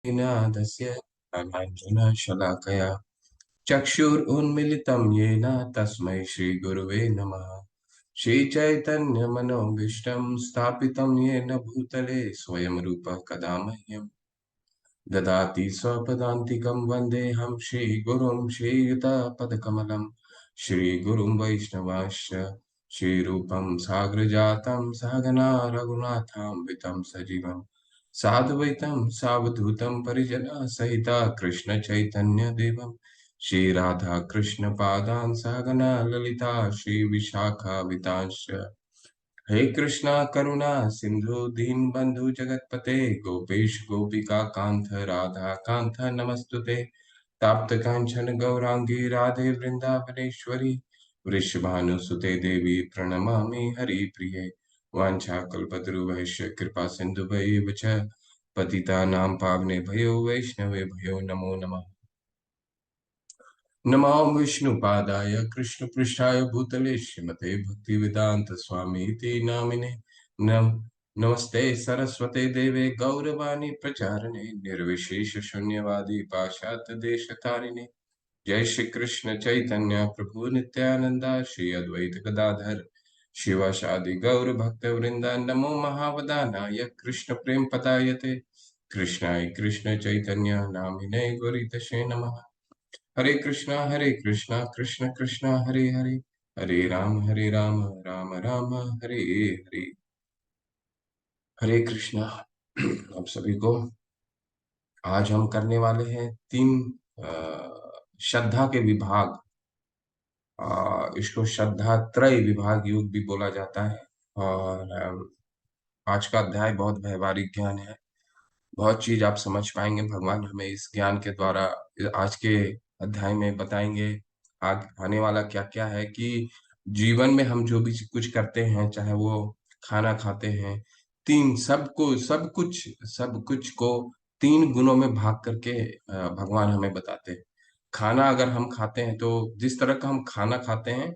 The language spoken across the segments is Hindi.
नादस्य ज्ञानाञ्जनशलाकया चक्षुरुन्मिलितं येन तस्मै श्रीगुरुवे नमः। श्रीचैतन्यमनोभीष्टं स्थापितं येन भूतले स्वयं रूपः कदा मह्यं ददाति स्वपदान्तिकं वन्देऽहं श्रीगुरुं श्रीयुतपदकमलं श्रीगुरुं वैष्णवांश्च श्रीरूपं साग्रजातं सहगना रघुनाथान्वितं सजीवं साद्वैतं सावधूतं परिजनसहिता कृष्णचैतन्यदेवं श्रीराधाकृष्णपादान् सहगना ललिता श्रीविशाखान्वितांश्च हे कृष्णा करुणा सिंधु दीनबंधु जगतपते गोपेश गोपिका कांत राधा कांत नमस्तुते ताप्त कांचन गौरांगी राधे वृंदावनेश्वरी वृषभानुसुते देवी प्रणमामि हरिप्रिये वाञ्छाकल्पतरुभ्यश्च कृपा सिन्धुभ्यैव च पतितानां पावनेभ्यो वैष्णवेभ्यो नमो नमः। नमो विष्णुपादाय कृष्णपृष्ठाय भूतले श्रीमते भक्तिवेदांत स्वामी इति नामिने नम नमस्ते सरस्वते देवे गौरवाणी प्रचारिणे निर्विशेष शून्यवादी पाश्चात्य देशतारिणे जय श्री कृष्ण चैतन्य प्रभु नित्यानंदा श्री अद्वैत गदाधर शिवासादि गौर भक्त वृंदा नमो महावदानाय कृष्ण प्रेम पतायते कृष्णाय कृष्ण चैतन्य नामिने गौरीतशे नमः। हरे कृष्णा कृष्ण कृष्ण हरे हरे हरे राम राम राम हरे हरे। हरे कृष्णा। आप सभी को आज हम करने वाले हैं तीन श्रद्धा के विभाग। इसको श्रद्धा त्रय विभाग योग भी बोला जाता है। और आज का अध्याय बहुत व्यवहारिक ज्ञान है। बहुत चीज आप समझ पाएंगे। भगवान हमें इस ज्ञान के द्वारा आज के अध्याय में बताएंगे आने वाला क्या क्या है कि जीवन में हम जो भी कुछ करते हैं, चाहे वो खाना खाते हैं, तीन सब कुछ को तीन गुणों में भाग करके भगवान हमें बताते हैं। खाना अगर हम खाते हैं तो जिस तरह का हम खाना खाते हैं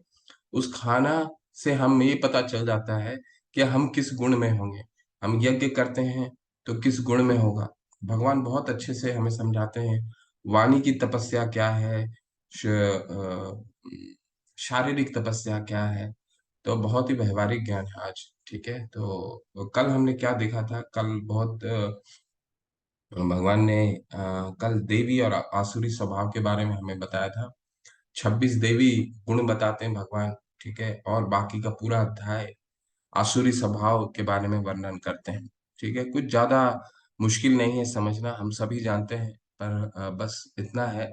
उस खाना से हम ये पता चल जाता है कि हम किस गुण में होंगे। हम यज्ञ करते हैं तो किस गुण में होगा। भगवान बहुत अच्छे से हमें समझाते हैं वाणी की तपस्या क्या है, शारीरिक तपस्या क्या है। तो बहुत ही व्यवहारिक ज्ञान है आज। ठीक है, तो कल हमने क्या देखा था? कल बहुत भगवान ने कल देवी और आसुरी स्वभाव के बारे में हमें बताया था। 26 देवी गुण बताते हैं भगवान। ठीक है, और बाकी का पूरा अध्याय आसुरी स्वभाव के बारे में वर्णन करते हैं। ठीक है, कुछ ज्यादा मुश्किल नहीं है समझना, हम सभी जानते हैं। पर बस इतना है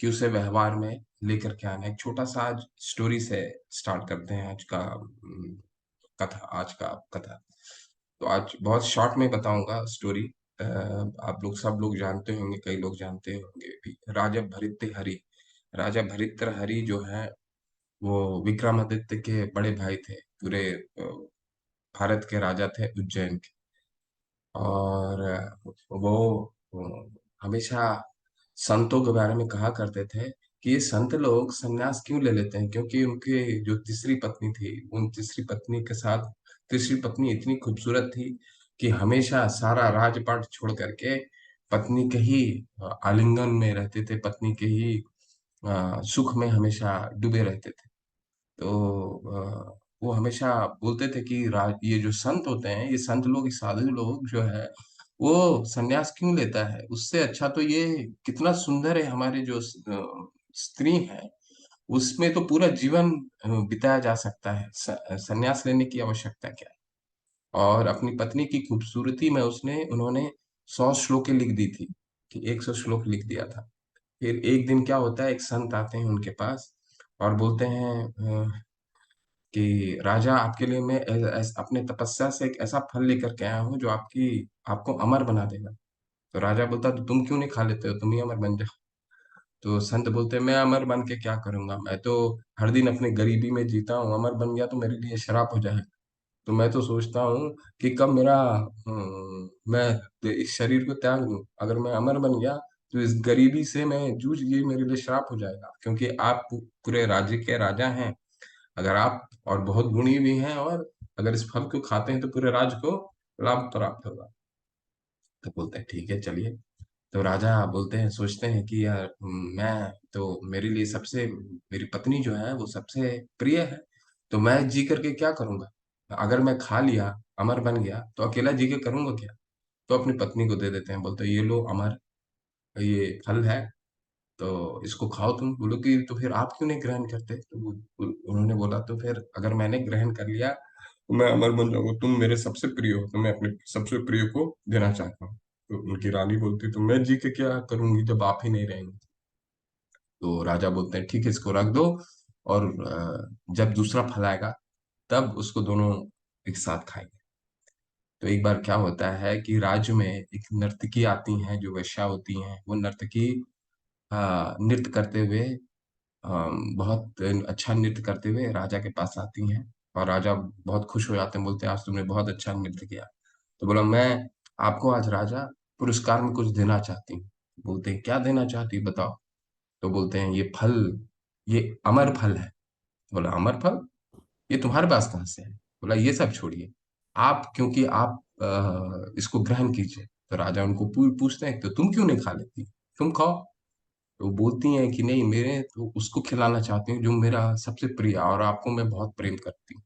कि उसे व्यवहार में लेकर के आना। एक छोटा सा आज स्टोरी से स्टार्ट करते हैं आज का कथा। तो आज बहुत शॉर्ट में बताऊंगा स्टोरी। आप लोग सब लोग जानते होंगे, कई लोग जानते होंगे भी। राजा भरित्र हरि जो है वो विक्रमादित्य के बड़े भाई थे। पूरे भारत के राजा थे उज्जैन के। और वो हमेशा संतों के बारे में कहा करते थे कि ये संत लोग संन्यास क्यों ले लेते हैं, क्योंकि उनके जो तीसरी पत्नी थी, उन तीसरी पत्नी के साथ तीसरी पत्नी इतनी खूबसूरत थी कि हमेशा सारा राजपाट छोड़ करके पत्नी के ही आलिंगन में रहते थे, पत्नी के ही सुख में हमेशा डूबे रहते थे। तो वो हमेशा बोलते थे कि ये जो संत होते हैं, ये संत लोग, ये साधु लोग जो है, वो सन्यास क्यों लेता है? उससे अच्छा तो ये कितना सुंदर है। हमारे जो स्त्री है उसमें तो पूरा जीवन बिताया जा सकता है। सन्यास लेने की आवश्यकता क्या है? और अपनी पत्नी की खूबसूरती में उन्होंने 100 श्लोकें लिख दी थी कि 100 श्लोक लिख दिया था। फिर एक दिन क्या होता है, एक संत आते हैं उनके पास और बोलते हैं कि राजा, आपके लिए मैं अपने तपस्या से एक ऐसा फल लेकर के आया हूँ जो आपको अमर बना देगा। तो राजा बोलता, तो तुम क्यों नहीं खा लेते हो, तुम ही अमर बन जाओ। तो संत बोलते, मैं अमर बन के क्या करूंगा? मैं तो हर दिन अपने गरीबी में जीता हूँ, अमर बन गया तो मेरे लिए श्राप हो जाएगा। तो मैं तो सोचता हूँ कि कब मैं इस शरीर को त्याग दूं। अगर मैं अमर बन गया तो इस गरीबी से मैं जूझ, ये मेरे लिए श्राप हो जाएगा, क्योंकि आप पूरे राज्य के राजा हैं। अगर आप और बहुत गुणी भी हैं, और अगर इस फल को खाते हैं तो पूरे राज्य को लाभ प्राप्त होगा। तो बोलते हैं ठीक है, चलिए। तो राजा बोलते हैं, सोचते हैं कि यार मैं तो, मेरे लिए सबसे, मेरी पत्नी जो है वो सबसे प्रिय है, तो मैं जी करके क्या करूंगा? अगर मैं खा लिया, अमर बन गया, तो अकेला जी के करूंगा क्या? तो अपनी पत्नी को दे देते हैं, बोलते हैं ये लो अमर, ये फल है, तो इसको खाओ तुम। बोलो कि तो फिर आप क्यों नहीं ग्रहण करते? तो उन्होंने बोला, तो फिर अगर मैंने ग्रहण कर लिया तो मैं अमर बन जाऊंगा, तुम मेरे सबसे प्रिय हो, तो मैं अपने सबसे प्रिय को देना चाहता हूँ। तो उनकी रानी बोलती, तो मैं जी के क्या करूंगी जब आप ही नहीं रहेंगे? तो राजा बोलते हैं, ठीक है, इसको रख दो, और जब दूसरा फल आएगा तब उसको दोनों एक साथ खाएंगे। तो एक बार क्या होता है कि राज्य में एक नर्तकी आती हैं, जो वेश्या होती हैं, वो नर्तकी नृत्य करते हुए, बहुत अच्छा नृत्य करते हुए राजा के पास आती हैं। और राजा बहुत खुश हो जाते हैं, बोलते हैं आज तुमने बहुत अच्छा नृत्य किया। तो बोला, मैं आपको आज राजा पुरस्कार में कुछ देना चाहती हूँ। बोलते हैं, क्या देना चाहती हो, बताओ। तो बोलते हैं, ये फल, ये अमर फल है। बोला, अमर फल? ये तुम्हारे पास कहाँ से है? बोला, ये सब छोड़िए, आप, क्योंकि आप इसको ग्रहण कीजिए। तो राजा उनको पूछते हैं, तो तुम क्यों नहीं खा लेती, तुम खाओ। तो बोलती हैं कि नहीं, मेरे तो उसको खिलाना चाहती हूँ जो मेरा सबसे प्रिय, और आपको मैं बहुत प्रेम करती हूँ।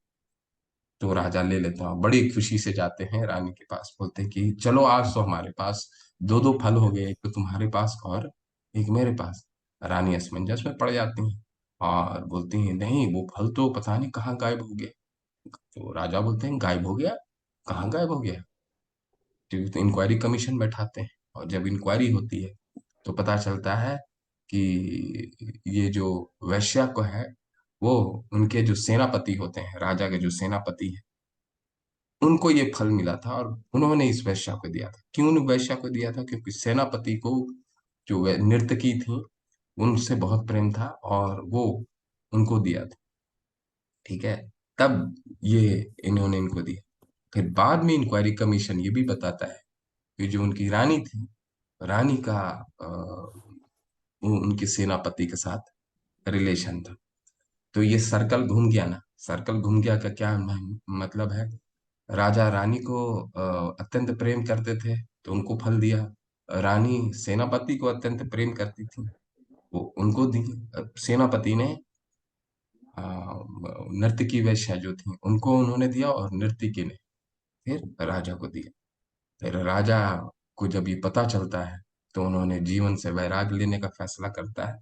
तो राजा ले लेता हूँ, बड़ी खुशी से जाते हैं रानी के पास, बोलते हैं कि चलो आज तो हमारे पास दो दो फल हो गए, एक तो तुम्हारे पास और एक मेरे पास। रानी असमंजस में पड़ जाती हैं और बोलती हैं, नहीं, वो फल तो पता नहीं कहाँ गायब हो गए। तो राजा बोलते हैं, गायब हो गया? कहाँ गायब हो गया? तो इंक्वायरी कमीशन बैठाते हैं, और जब इंक्वायरी होती है तो पता चलता है कि ये जो वैश्या को है, वो, उनके जो सेनापति होते हैं, राजा के जो सेनापति हैं, उनको ये फल मिला था, और उन्होंने इस वैश्या को दिया था। क्यों वैश्या को दिया था? क्योंकि सेनापति को, जो नर्तकी थी, उनसे बहुत प्रेम था, और वो उनको दिया था। ठीक है, तब ये इन्होंने इनको दिया। फिर बाद में इंक्वायरी कमीशन ये भी बताता है कि जो उनकी रानी थी, रानी का उनके सेनापति के साथ रिलेशन था। तो ये सर्कल घूम गया ना, सर्कल घूम गया का क्या मतलब है? राजा रानी को अत्यंत प्रेम करते थे, तो उनको फल दिया। रानी सेनापति को अत्यंत प्रेम करती थी, वो उनको दी। सेनापति ने नर्तकी वेश्या जो थी उनको उन्होंने दिया, और नर्तकी ने फिर राजा को दिया। फिर राजा को जब ये पता चलता है, तो उन्होंने जीवन से वैराग्य लेने का फैसला करता है,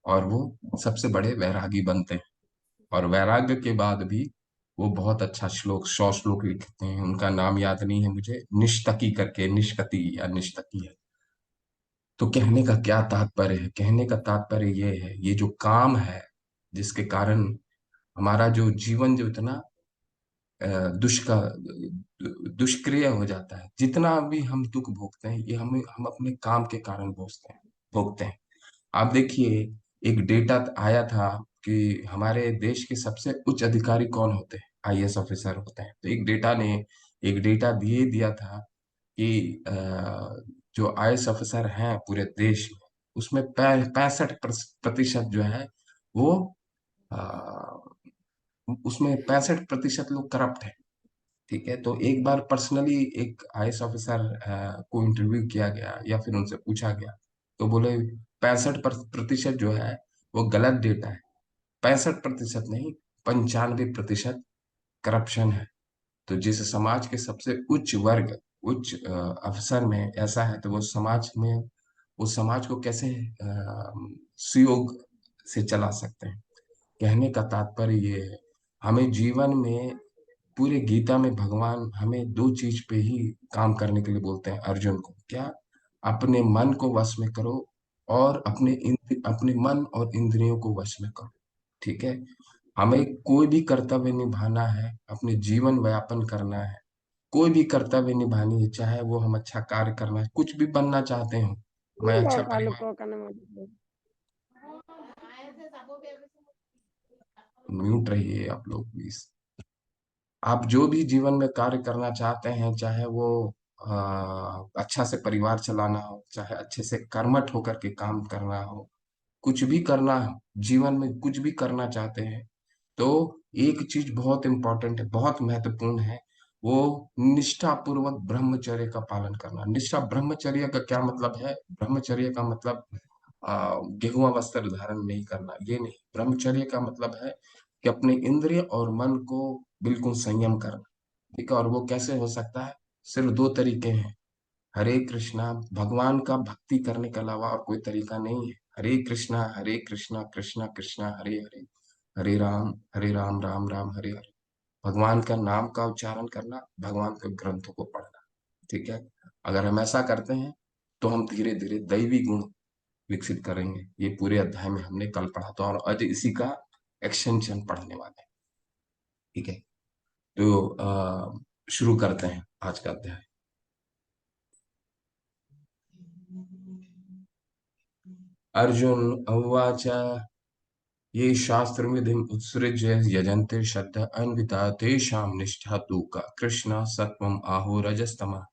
और वो सबसे बड़े वैरागी बनते हैं। और वैराग्य के बाद भी वो बहुत अच्छा श्लोक, 100 श्लोक लिखते हैं, उनका नाम याद नहीं है मुझे, निष्तकी करके, निष्कति या निष्तकी है। तो कहने का क्या तात्पर्य है? कहने का तात्पर्य ये है, ये जो काम है जिसके कारण हमारा जो जीवन जो इतना अ, दुष्का दुष्क्रिय हो जाता है, जितना भी हम दुख भोगते हैं, ये हम अपने काम के कारण भोगते हैं। आप देखिए, एक डेटा आया था कि हमारे देश के सबसे उच्च अधिकारी कौन होते हैं? आईएएस ऑफिसर होते हैं। तो एक डेटा दिया था कि जो आईएएस ऑफिसर हैं पूरे देश में, उसमें 65% जो है वो, अ, उसमें 65% लोग करप्ट हैं। ठीक है, तो एक बार पर्सनली एक आईएएस ऑफिसर को इंटरव्यू किया गया, या फिर उनसे पूछा गया, तो बोले 65% जो है वो गलत डेटा है। 65% नहीं, 95% करप्शन है। तो जिस समाज के सबसे उच्च वर्ग, उच्च अफसर में ऐसा है, तो वो समाज में, उस समाज को कैसे सुयोग से चला सकते हैं? कहने का तात्पर्य ये है, हमें जीवन में, पूरे गीता में भगवान हमें दो चीज पे ही काम करने के लिए बोलते हैं अर्जुन को, क्या? अपने मन को वश में करो, और अपने मन और इंद्रियों को वश में करो। ठीक है, हमें कोई भी कर्तव्य निभाना है, अपने जीवन व्यापन करना है, कोई भी कर्तव्य निभानी है, चाहे वो हम अच्छा कार्य करना है, कुछ भी बनना चाहते हो, मैं अच्छा परिवार। म्यूट रहिए आप लोग प्लीज। आप जो भी जीवन में कार्य करना चाहते हैं, चाहे वो अच्छा से परिवार चलाना हो, चाहे अच्छे से कर्मठ होकर के काम करना हो, कुछ भी करना हो, जीवन में कुछ भी करना चाहते हैं, तो एक चीज बहुत इंपॉर्टेंट है, बहुत महत्वपूर्ण है, वो निष्ठा पूर्वक ब्रह्मचर्य का पालन करना। निष्ठा ब्रह्मचर्य का क्या मतलब है? ब्रह्मचर्य का मतलब गेहुआ वस्त्र धारण नहीं करना, ये नहीं। ब्रह्मचर्य का मतलब है कि अपने इंद्रिय और मन को बिल्कुल संयम करना। ठीक है, और वो कैसे हो सकता है? सिर्फ दो तरीके हैं। हरे कृष्णा, भगवान का भक्ति करने के अलावा और कोई तरीका नहीं है। हरे कृष्णा कृष्णा कृष्णा हरे हरे, हरे राम राम राम हरे हरे। भगवान का नाम का उच्चारण करना, भगवान के ग्रंथों को पढ़ना। ठीक है, अगर हम ऐसा करते हैं तो हम धीरे धीरे दैवी गुण विकसित करेंगे। ये पूरे अध्याय में हमने कल पढ़ा था, और आज इसी का एक्सटेंशन पढ़ने वाले हैं। ठीक है, तो शुरू करते हैं आज का अध्याय। अर्जुन उवाच, ये शास्त्रविधिम् उत्सृज्य यजन्ते श्रद्धा अन्विता तेषां निष्ठा तु का कृष्ण सत्वम आहो रजस्तमः।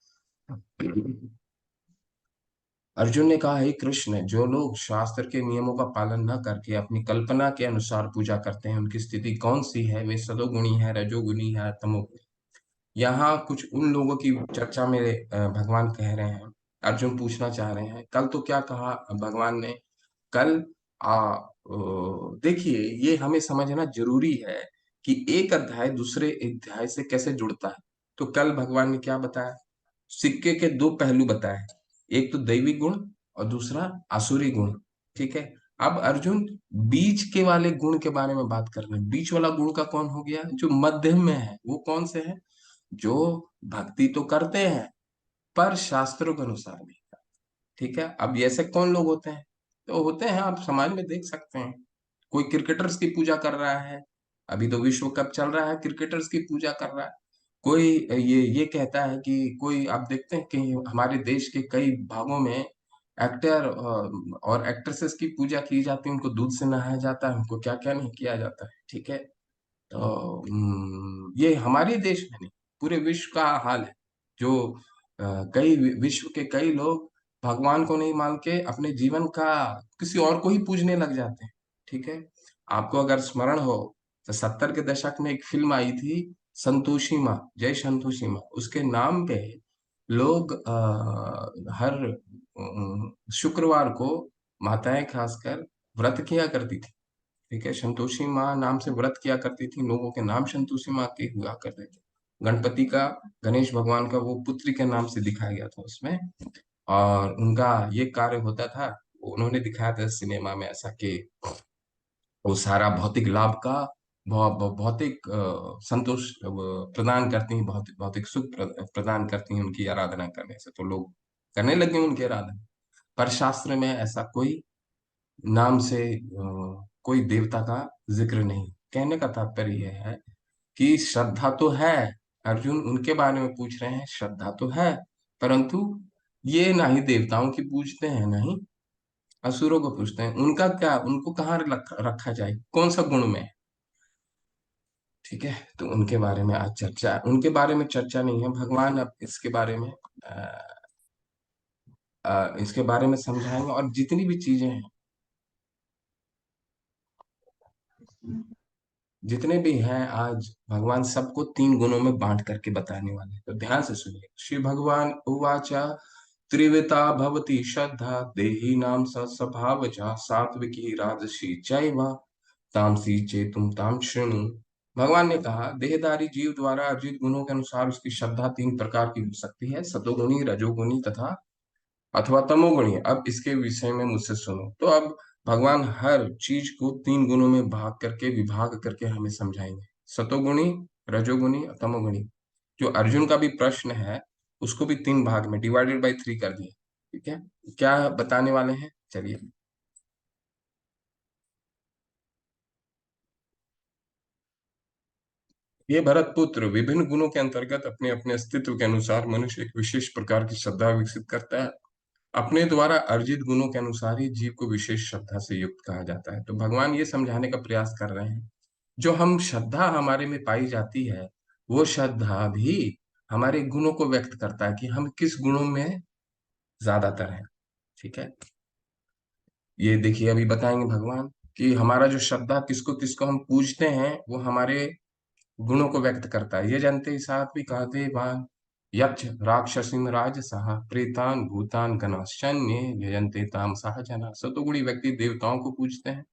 अर्जुन ने कहा, हे कृष्ण, जो लोग शास्त्र के नियमों का पालन न करके अपनी कल्पना के अनुसार पूजा करते हैं, उनकी स्थिति कौन सी है? वे सदोगुणी है, रजोगुणी है, तमोगुणी। यहाँ कुछ उन लोगों की चर्चा में भगवान कह रहे हैं। अर्जुन पूछना चाह रहे हैं, कल तो क्या कहा भगवान ने? कल देखिए, ये हमें समझना जरूरी है कि एक अध्याय दूसरे अध्याय से कैसे जुड़ता है। तो कल भगवान ने क्या बताया? सिक्के के दो पहलू बताए, एक तो दैवी गुण और दूसरा आसुरी गुण। ठीक है, अब अर्जुन बीच के वाले गुण के बारे में बात कर रहे हैं। बीच वाला गुण का कौन हो गया? जो मध्यम में है, वो कौन से है? जो भक्ति तो करते हैं पर शास्त्रों के अनुसार नहीं। ठीक है, अब ये ऐसे कौन लोग होते हैं? तो होते हैं, आप समाज में देख सकते हैं। कोई क्रिकेटर्स की पूजा कर रहा है, अभी तो विश्व कप चल रहा है, क्रिकेटर्स की पूजा कर रहा है। कोई ये कहता है कि कोई, आप देखते हैं कि हमारे देश के कई भागों में एक्टर और एक्ट्रेसेस की पूजा की जाती है, उनको दूध से नहाया जाता है, उनको क्या क्या नहीं किया जाता है। ठीक है, तो ये हमारे देश में नहीं, पूरे विश्व का हाल है। जो कई विश्व के कई लोग भगवान को नहीं मान के अपने जीवन का किसी और को ही पूजने लग जाते हैं। ठीक है, आपको अगर स्मरण हो तो 70 के दशक में एक फिल्म आई थी, संतोषी माँ, जय संतोषी माँ। उसके नाम पे लोग हर शुक्रवार को माताएं खासकर व्रत किया करती थी। ठीक है, संतोषी माँ नाम से व्रत किया करती थी, लोगों के नाम संतोषी माँ के हुआ करते थे। गणपति का, गणेश भगवान का वो पुत्री के नाम से दिखाया गया था उसमें। और उनका ये कार्य होता था, उन्होंने दिखाया था सिनेमा में ऐसा कि वो सारा भौतिक लाभ का भौतिक संतोष प्रदान करती हैं, भौतिक भौतिक सुख प्रदान करती हैं उनकी आराधना करने से। तो लोग करने लगे उनकी आराधना। पर शास्त्र में ऐसा कोई नाम से कोई देवता का जिक्र नहीं। कहने का तात्पर्य यह है कि श्रद्धा तो है। अर्जुन उनके बारे में पूछ रहे हैं, श्रद्धा तो है, परंतु ये ना ही देवताओं की पूजते हैं, ना ही असुरों को पूजते हैं। उनका क्या, उनको कहाँ रखा जाए, कौन सा गुण में है? ठीक है, तो उनके बारे में आज चर्चा, उनके बारे में चर्चा नहीं है। भगवान अब इसके बारे में इसके बारे में समझाएंगे, और जितनी भी चीजें हैं, जितने भी हैं, आज भगवान सबको तीन गुणों में बांट करके बताने वाले हैं। तो ध्यान से सुनिए। श्री भगवान उवाचा, त्रिविता भवती श्रद्धा देही नाम स स्वभावजा सात्विकी राजसी चैव तामसी चेतुम ताम शृणु। भगवान ने कहा, देहधारी जीव द्वारा अर्जित गुणों के अनुसार उसकी श्रद्धा तीन प्रकार की हो सकती है, सतोगुणी, रजोगुणी तथा अथवा तमोगुणी। अब इसके विषय में मुझसे सुनो। तो अब भगवान हर चीज को तीन गुणों में भाग करके, विभाग करके हमें समझाएंगे। सतोगुणी, रजोगुणी और तमोगुणी। जो अर्जुन का भी प्रश्न है, उसको भी तीन भाग में डिवाइडेड बाई थ्री कर दिए। ठीक है, क्या बताने वाले हैं, चलिए। ये भरत पुत्र, विभिन्न गुणों के अंतर्गत अपने अपने अस्तित्व के अनुसार मनुष्य एक विशेष प्रकार की श्रद्धा विकसित करता है। अपने द्वारा अर्जित गुणों के अनुसार ही जीव को विशेष श्रद्धा से युक्त कहा जाता है। तो भगवान ये समझाने का प्रयास कर रहे हैं, जो हम श्रद्धा हमारे में पाई जाती है, वो श्रद्धा भी हमारे गुणों को व्यक्त करता है कि हम किस गुणों में ज्यादातर हैं। ठीक है, ये देखिए अभी बताएंगे भगवान कि हमारा जो श्रद्धा, किसको किसको हम पूजते हैं, वो हमारे गुणों को व्यक्त करता है। ये जनते सात्विका देवान यक्ष राक्षसिन राजसः प्रेतान भूतान गणाश्चन्य यजन्ते तामसः जना। सतोगुणी व्यक्ति देवताओं को पूजते हैं,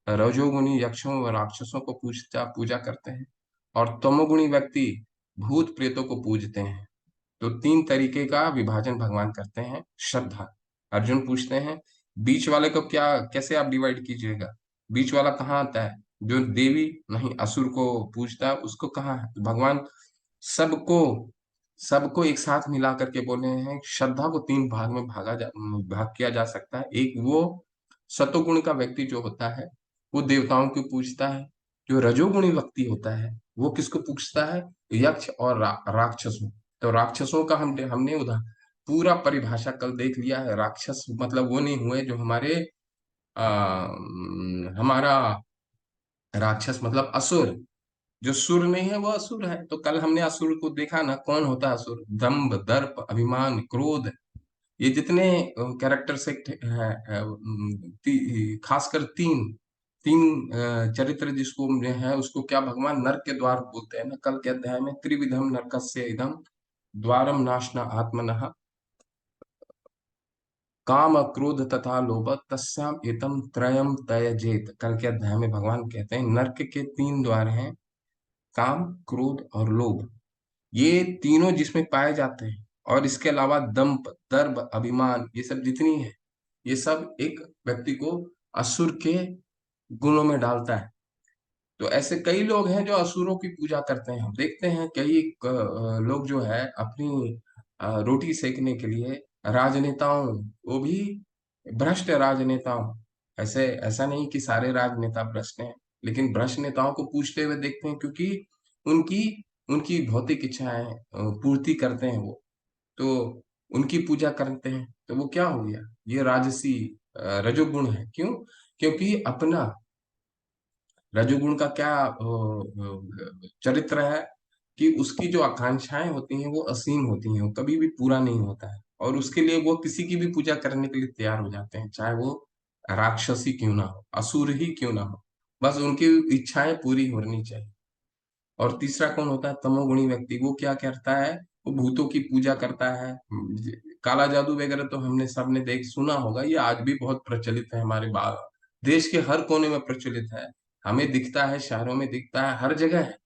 रजोगुणी यक्षों व राक्षसों को पूजता पूजा करते हैं, और तमोगुणी व्यक्ति भूत प्रेतों को पूजते हैं। तो तीन तरीके का विभाजन भगवान करते हैं श्रद्धा। अर्जुन पूछते हैं बीच वाले को क्या, कैसे आप डिवाइड कीजिएगा, बीच वाला कहाँ आता है, जो देवी नहीं असुर को पूजता है उसको कहाँ है। तो भगवान सबको सबको एक साथ मिला करके बोले हैं श्रद्धा को तीन भाग में भाग किया जा सकता है। एक वो सतोगुण का व्यक्ति जो होता है वो देवताओं को पूजता है। जो रजोगुणी व्यक्ति होता है वो किसको पूजता है, यक्ष और राक्षसों। तो राक्षसों का हमने उधर पूरा परिभाषा कल देख लिया है। राक्षस मतलब वो नहीं हुए जो हमारा राक्षस मतलब असुर। जो सुर नहीं है वो असुर है। तो कल हमने असुर को देखा ना, कौन होता है असुर, दंभ दर्प अभिमान क्रोध। ये जितने कैरेक्टर से है, खासकर तीन तीन चरित्र जिसको है उसको क्या भगवान नरक के द्वार बोलते हैं ना, कल के अध्याय में त्रिविधम नरकस्य इदम द्वारम नाशना आत्मनः काम क्रोध तथा लोभ तस्याम एतम त्रयम त्यजेत। कल के अध्याय में भगवान कहते हैं नरक के तीन द्वार हैं, काम क्रोध और लोभ। ये तीनों जिसमें पाए जाते हैं, और इसके अलावा दंप दर्प अभिमान ये सब जितनी है, ये सब एक व्यक्ति को असुर के गुणों में डालता है। तो ऐसे कई लोग हैं जो असुरों की पूजा करते हैं। हम देखते हैं कई लोग जो है अपनी रोटी सेकने के लिए राजनेताओं, वो भी भ्रष्ट राजनेताओं, ऐसे ऐसा नहीं कि सारे राजनेता भ्रष्ट हैं, लेकिन भ्रष्ट नेताओं को पूछते हुए देखते हैं क्योंकि उनकी उनकी भौतिक इच्छाएं पूर्ति करते हैं वो। तो उनकी पूजा करते हैं तो वो क्या हो गया, ये राजसी रजोगुण है। क्यों? क्योंकि अपना रजोगुण का क्या चरित्र है कि उसकी जो आकांक्षाएं होती हैं वो असीम होती हैं, वो कभी भी पूरा नहीं होता है, और उसके लिए वो किसी की भी पूजा करने के लिए तैयार हो जाते हैं, चाहे वो राक्षसी क्यों ना हो, असुर ही क्यों ना हो, बस उनकी इच्छाएं पूरी होनी चाहिए। और तीसरा कौन होता है, तमोगुणी व्यक्ति। वो क्या करता है, वो भूतों की पूजा करता है। काला जादू वगैरह तो हमने सबने देख सुना होगा, ये आज भी बहुत प्रचलित है हमारे देश के हर कोने में प्रचलित है। हमें दिखता है, शहरों में दिखता है, हर जगह है।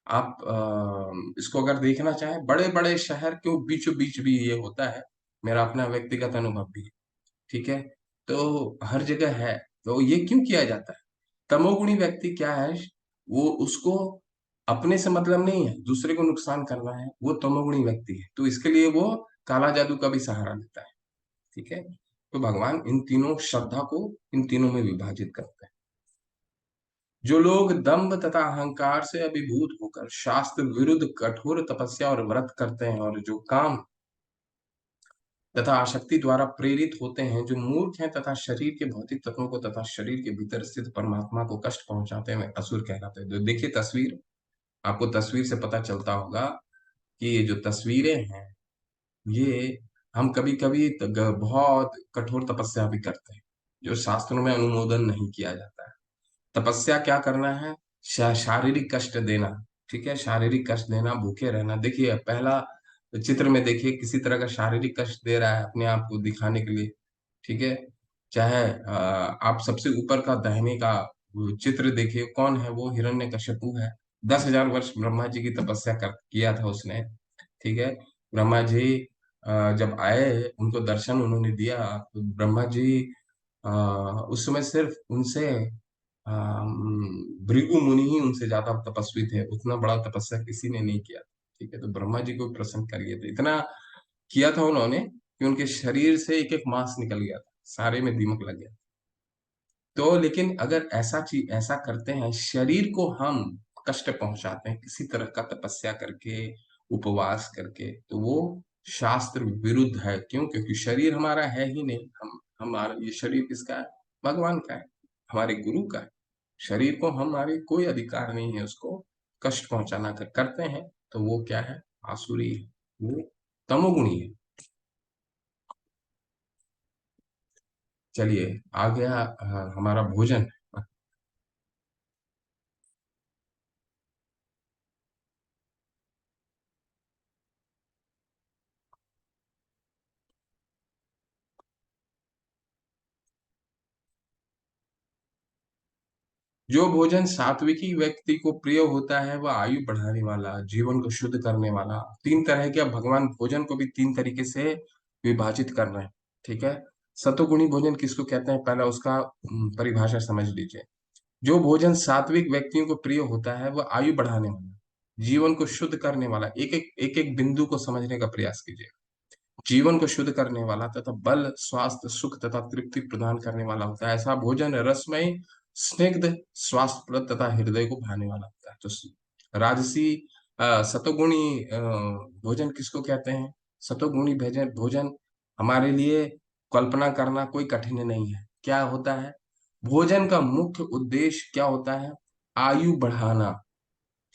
आप इसको अगर देखना चाहें, बड़े बड़े शहर के बीचों बीच भी ये होता है। मेरा अपना व्यक्तिगत अनुभव भी है। ठीक है, तो हर जगह है। तो ये क्यों किया जाता है? तमोगुणी व्यक्ति क्या है, वो उसको अपने से मतलब नहीं है, दूसरे को नुकसान करना है, वो तमोगुणी व्यक्ति है, तो इसके लिए वो काला जादू का भी सहारा लेता है। ठीक है, तो भगवान इन तीनों श्रद्धा को इन तीनों में विभाजित करते हैं। जो लोग दंभ तथा अहंकार से अभिभूत होकर शास्त्र विरुद्ध कठोर तपस्या और व्रत करते हैं, और जो काम तथा आसक्ति द्वारा प्रेरित होते हैं, जो मूर्ख हैं तथा शरीर के भौतिक तत्वों को तथा शरीर के भीतर स्थित परमात्मा को कष्ट पहुंचाते हैं, असुर कहलाते हैं। तो देखिए तस्वीर, आपको तस्वीर से पता चलता होगा कि ये जो तस्वीरें हैं, ये हम कभी कभी बहुत कठोर तपस्या भी करते हैं, जो शास्त्रों में अनुमोदन नहीं किया जाता है। तपस्या क्या करना है, शारीरिक कष्ट देना। ठीक है, शारीरिक कष्ट देना, भूखे रहना। देखिए पहला चित्र में देखिए किसी तरह का शारीरिक कष्ट दे रहा है अपने आप को दिखाने के लिए। ठीक है, चाहे आप सबसे ऊपर का दाहिने का वो चित्र देखिए, कौन है वो, हिरण्यकश्यपु है। 10,000 वर्ष ब्रह्मा जी की तपस्या कर किया था उसने। ठीक है, ब्रह्मा जी जब आए उनको दर्शन उन्होंने दिया, तो ब्रह्मा जी अ, उस समय सिर्फ उनसे भृगु मुनि ही उनसे ज्यादा तपस्वी थे, उतना बड़ा तपस्या किसी ने नहीं किया। ठीक है, तो ब्रह्मा जी को प्रसन्न कर लिए थे, इतना किया था उन्होंने कि उनके शरीर से एक एक मांस निकल गया था, सारे में दीमक लग गया। तो लेकिन अगर ऐसा चीज ऐसा करते हैं, शरीर को हम कष्ट पहुंचाते हैं किसी तरह का तपस्या करके, उपवास करके, तो वो शास्त्र विरुद्ध है। क्यों? क्योंकि शरीर हमारा है ही नहीं, हम हमारा ये शरीर किसका है, भगवान का है, हमारे गुरु का है। शरीर को हमारे कोई अधिकार नहीं है उसको कष्ट पहुंचाना। करते हैं तो वो क्या है, आसुरी है, वो तमोगुणी है। चलिए आ गया हमारा भोजन। जो भोजन सात्विकी व्यक्ति को प्रिय होता है वह आयु बढ़ाने वाला, जीवन को शुद्ध करने वाला। तीन तरह के, अब भगवान भोजन को भी तीन तरीके से विभाजित कर रहे हैं। ठीक है। सतोगुणी भोजन किसको कहते हैं, पहला उसका परिभाषा समझ लीजिए। जो भोजन सात्विक व्यक्तियों को प्रिय होता है वह आयु बढ़ाने वाला, जीवन को शुद्ध करने वाला, एक एक बिंदु को समझने का प्रयास कीजिए। जीवन को शुद्ध करने वाला तथा बल, स्वास्थ्य, सुख तथा तृप्ति प्रदान करने वाला होता है। ऐसा भोजन रसमय, स्निग्ध, स्वास्थ्यप्रद तथा हृदय को भाने वाला होता है। तो राजसी सतोगुणी भोजन किसको कहते हैं? सतोगुणी भोजन भोजन हमारे लिए कल्पना करना कोई कठिन नहीं है। क्या होता है? भोजन का मुख्य उद्देश्य क्या होता है? आयु बढ़ाना।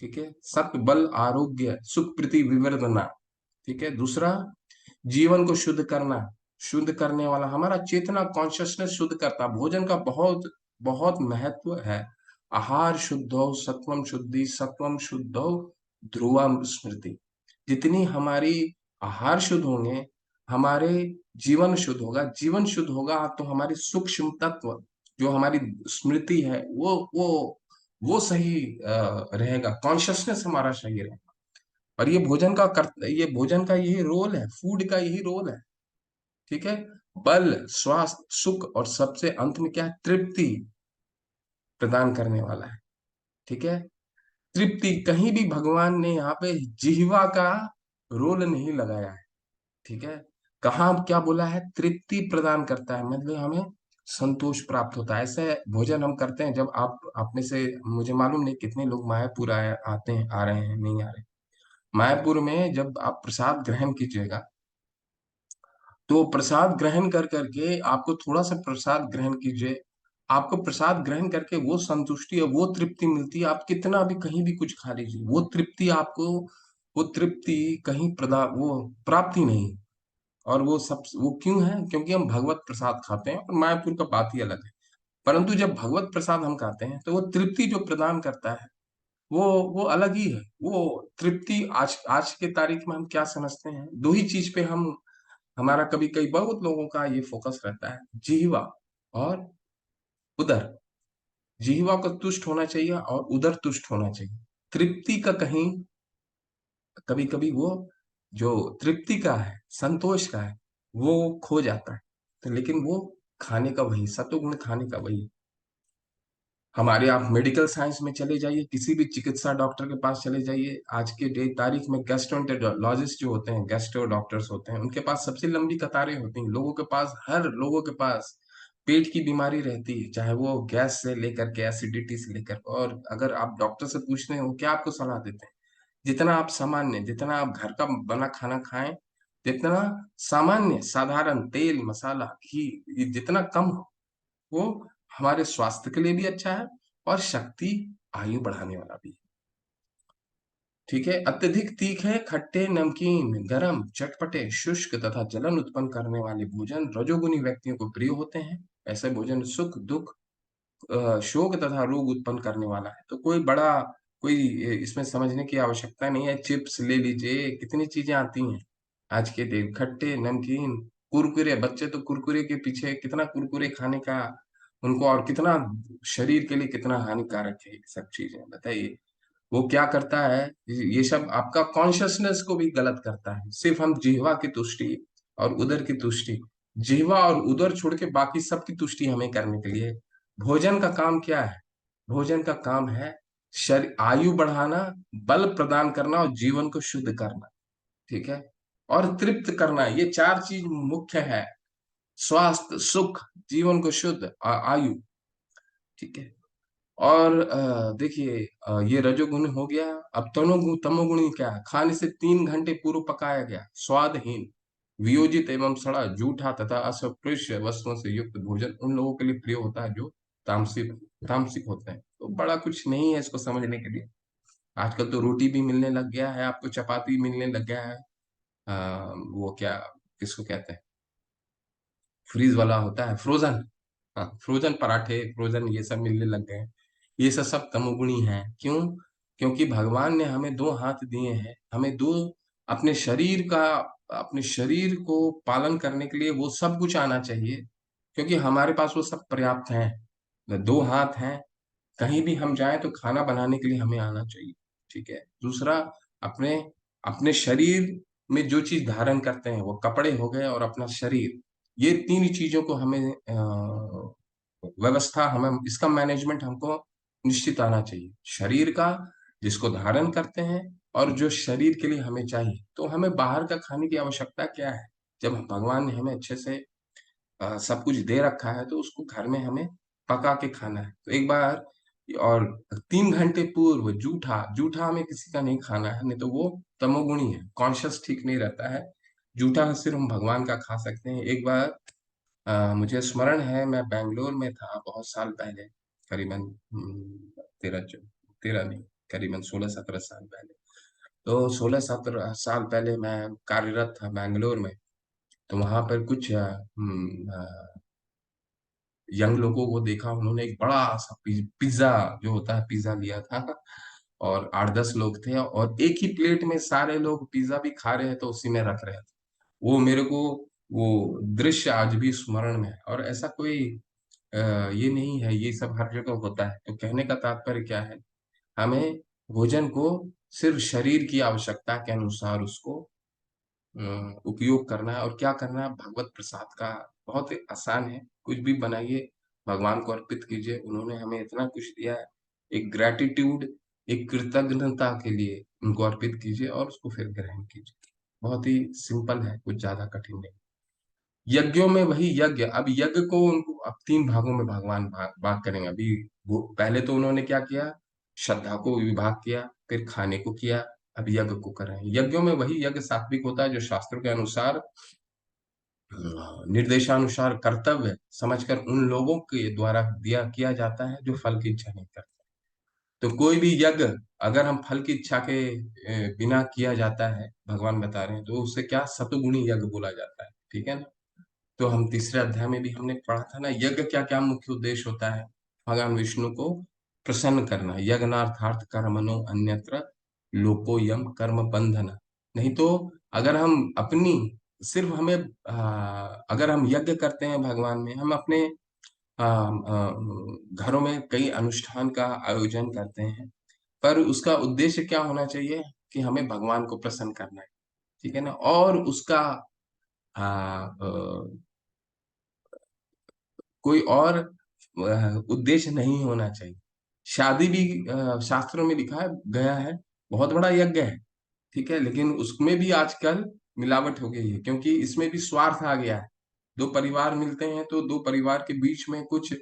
ठीक है। सत्व, बल, आरोग्य, सुख, प्रीति, विवर्धना। ठीक है। दूसरा, जीवन को शुद्ध करना, शुद्ध करने वाला, हमारा चेतना, कॉन्शियसनेस शुद्ध करता। भोजन का बहुत बहुत महत्व है। आहार शुद्धौ सत्वम शुद्धि, सत्वम शुद्धौ ध्रुवम स्मृति। जितनी हमारी आहार शुद्ध होंगे, हमारे जीवन शुद्ध होगा। जीवन शुद्ध होगा तो हमारी सूक्ष्म तत्व, जो हमारी स्मृति है, वो सही रहेगा। कॉन्शियसनेस हमारा सही रहेगा। और ये भोजन का यही रोल है, फूड का यही रोल है। ठीक है। बल, स्वास्थ्य, सुख और सबसे अंत में क्या है? तृप्ति प्रदान करने वाला है। ठीक है। तृप्ति, कहीं भी भगवान ने यहाँ पे जिह्वा का रोल नहीं लगाया है। ठीक है। कहाँ क्या बोला है? तृप्ति प्रदान करता है, मतलब हमें संतोष प्राप्त होता है। ऐसे भोजन हम करते हैं। जब आप में से, मुझे मालूम नहीं कितने लोग मायापुर आते हैं, आ रहे हैं, नहीं आ रहे। मायापुर में जब आप प्रसाद ग्रहण कीजिएगा, तो प्रसाद ग्रहण कर करके आपको थोड़ा सा प्रसाद ग्रहण कीजिए। आपको प्रसाद ग्रहण करके वो संतुष्टि और वो तृप्ति मिलती है। आप कितना भी कहीं भी कुछ खा लीजिए, वो तृप्ति आपको, वो तृप्ति कहीं वो प्राप्ति नहीं। और वो क्यों है? क्योंकि हम भगवत प्रसाद खाते हैं, और मायापुर का बात ही अलग है। परंतु जब भगवत प्रसाद हम खाते हैं तो वो तृप्ति जो प्रदान करता है, वो वो अलग ही है। वो तृप्ति, आज आज के तारीख में हम क्या समझते हैं? दो ही चीज पे हम, हमारा कभी कई बहुत लोगों का ये फोकस रहता है, जिह्वा और उदर। जिह्वा को तुष्ट होना चाहिए और उदर तुष्ट होना चाहिए। तृप्ति का कहीं, कभी कभी वो जो तृप्ति का है, संतोष का है, वो खो जाता है। तो लेकिन वो खाने का वही सत्वगुण, खाने का वही। हमारे, आप मेडिकल साइंस में चले जाइए, किसी भी चिकित्सा डॉक्टर के पास चले जाइए, आज के डे तारीख में गैस्ट्रोएंटेरोलॉजिस्ट जो होते हैं, गैस्ट्रो डॉक्टर्स होते हैं, उनके पास सबसे लंबी कतारें होती हैं। लोगों के पास, हर लोगों के पास पेट की बीमारी रहती है, चाहे वो गैस से लेकर के एसिडिटी से लेकर। और अगर आप डॉक्टर से पूछते हैं, वो क्या आपको सलाह देते हैं? जितना आप सामान्य, जितना आप घर का बना खाना खाएं, जितना सामान्य साधारण तेल, मसाला, घी, ये जितना कम हो, वो हमारे स्वास्थ्य के लिए भी अच्छा है, और शक्ति, आयु बढ़ाने वाला भी है। ठीक है। अत्यधिक तीखे, खट्टे, नमकीन, गरम, चटपटे, शुष्क तथा जलन उत्पन्न करने वाले भोजन रजोगुनी व्यक्तियों को प्रिय होते हैं। ऐसे भोजन सुख, दुख, शोक तथा रोग उत्पन्न करने वाला है। तो कोई इसमें समझने की आवश्यकता नहीं है। चिप्स ले लीजिए, कितनी चीजें आती हैं आज के दिन, खट्टे, नमकीन, कुरकुरे। बच्चे तो कुरकुरे के पीछे, कितना कुरकुरे खाने का उनको, और कितना शरीर के लिए कितना हानिकारक है ये सब चीजें, बताइए। वो क्या करता है, ये सब आपका कॉन्शियसनेस को भी गलत करता है। सिर्फ हम जिह्वा की तुष्टि और उदर की तुष्टि, जिह्वा और उदर छोड़ के बाकी सब की तुष्टि हमें करने के लिए, भोजन का काम क्या है? भोजन का काम है शरीर, आयु बढ़ाना, बल प्रदान करना और जीवन को शुद्ध करना। ठीक है। और तृप्त करना, ये चार चीज मुख्य है। स्वास्थ्य, सुख, जीवन को शुद्ध, आयु। ठीक है। और देखिए, ये रजोगुण हो गया। अब तमोगुणी क्या है? खाने से 3 घंटे पूर्व पकाया गया, स्वादहीन, वियोजित एवं सड़ा, जूठा तथा अस्पृश्य वस्तुओं से युक्त भोजन उन लोगों के लिए प्रिय होता है जो तामसिक तामसिक होते हैं। तो बड़ा कुछ नहीं है इसको समझने के लिए। आजकल तो रोटी भी मिलने लग गया है, आपको चपाती मिलने लग गया है। वो क्या, किसको कहते हैं, फ्रीज वाला होता है, फ्रोजन। हाँ, फ्रोजन पराठे, फ्रोजन ये सब मिलने लग गए हैं। ये सब सब तमोगुणी हैं। क्यों? क्योंकि भगवान ने हमें दो हाथ दिए हैं, हमें दो, अपने शरीर का, अपने शरीर को पालन करने के लिए वो सब कुछ आना चाहिए। क्योंकि हमारे पास वो सब पर्याप्त है। दो हाथ हैं, कहीं भी हम जाएं तो खाना बनाने के लिए हमें आना चाहिए। ठीक है। दूसरा, अपने अपने शरीर में जो चीज धारण करते हैं वो कपड़े हो गए और अपना शरीर, ये तीन चीजों को हमें व्यवस्था, हमें इसका मैनेजमेंट हमको निश्चित आना चाहिए। शरीर का, जिसको धारण करते हैं, और जो शरीर के लिए हमें चाहिए। तो हमें बाहर का खाने की आवश्यकता क्या है, जब भगवान ने हमें अच्छे से सब कुछ दे रखा है, तो उसको घर में हमें पका के खाना है। तो एक बार, और 3 घंटे पूर्व जूठा जूठा हमें किसी का नहीं खाना है, नहीं तो वो तमोगुणी है, कॉन्शियस ठीक नहीं रहता है। जूठा सिर्फ हम भगवान का खा सकते हैं। एक बार मुझे स्मरण है, मैं बैंगलोर में था बहुत साल पहले, करीबन 13 नहीं, करीबन 16-17 साल पहले। तो 16-17 साल पहले मैं कार्यरत था बैंगलोर में। तो वहां पर कुछ यंग लोगों को देखा, उन्होंने एक बड़ा सा पिज्जा, जो होता है पिज्जा, लिया था। और 8-10 लोग थे, और एक ही प्लेट में सारे लोग पिज्जा भी खा रहे हैं, तो उसी में रख रहे थे। वो मेरे को, वो दृश्य आज भी स्मरण में है। और ऐसा कोई ये नहीं है, ये सब हर जगह होता है। तो कहने का तात्पर्य क्या है, हमें भोजन को सिर्फ शरीर की आवश्यकता के अनुसार उसको उपयोग करना है। और क्या करना है, भगवत प्रसाद का, बहुत ही आसान है। कुछ भी बनाइए, भगवान को अर्पित कीजिए, उन्होंने हमें इतना कुछ दिया है। एक ग्रैटिट्यूड, एक कृतज्ञता के लिए उनको अर्पित कीजिए, और उसको फिर ग्रहण कीजिए। बहुत ही सिंपल है, कुछ ज्यादा कठिन नहीं। यज्ञों में वही यज्ञ, अब यज्ञ को उनको अब 3 भागों में भगवान भाग करेंगे। अभी वो पहले तो उन्होंने क्या किया, श्रद्धा को विभाग किया, फिर खाने को किया, अब यज्ञ को कर रहे हैं। यज्ञों में वही यज्ञ सात्विक होता है, जो शास्त्रों के अनुसार निर्देशानुसार कर्तव्य समझकर उन लोगों के द्वारा दिया किया जाता है जो फल की इच्छा नहीं करते। तो कोई भी यज्ञ अगर हम फल की इच्छा के बिना किया जाता है, भगवान बता रहे हैं, तो उसे क्या सतुगुणी यज्ञ बोला जाता है। ठीक है ना। तो हम तीसरे अध्याय में भी हमने पढ़ा था ना, यज्ञ क्या क्या मुख्य उद्देश्य होता है, भगवान विष्णु को प्रसन्न करना। यज्ञनार्थार्थ कर्मणो अन्यत्र लोकोयम कर्म बंधन। नहीं तो अगर हम अपनी, सिर्फ हमें अगर हम यज्ञ करते हैं भगवान में, हम अपने घरों में कई अनुष्ठान का आयोजन करते हैं, पर उसका उद्देश्य क्या होना चाहिए, कि हमें भगवान को प्रसन्न करना है। ठीक है ना। और उसका आ, कोई और उद्देश्य नहीं होना चाहिए। शादी भी शास्त्रों में लिखा है गया है, बहुत बड़ा यज्ञ है। ठीक है, लेकिन उसमें भी आजकल मिलावट हो गई है, क्योंकि इसमें भी स्वार्थ आ गया है। दो परिवार मिलते हैं, तो दो परिवार के बीच में कुछ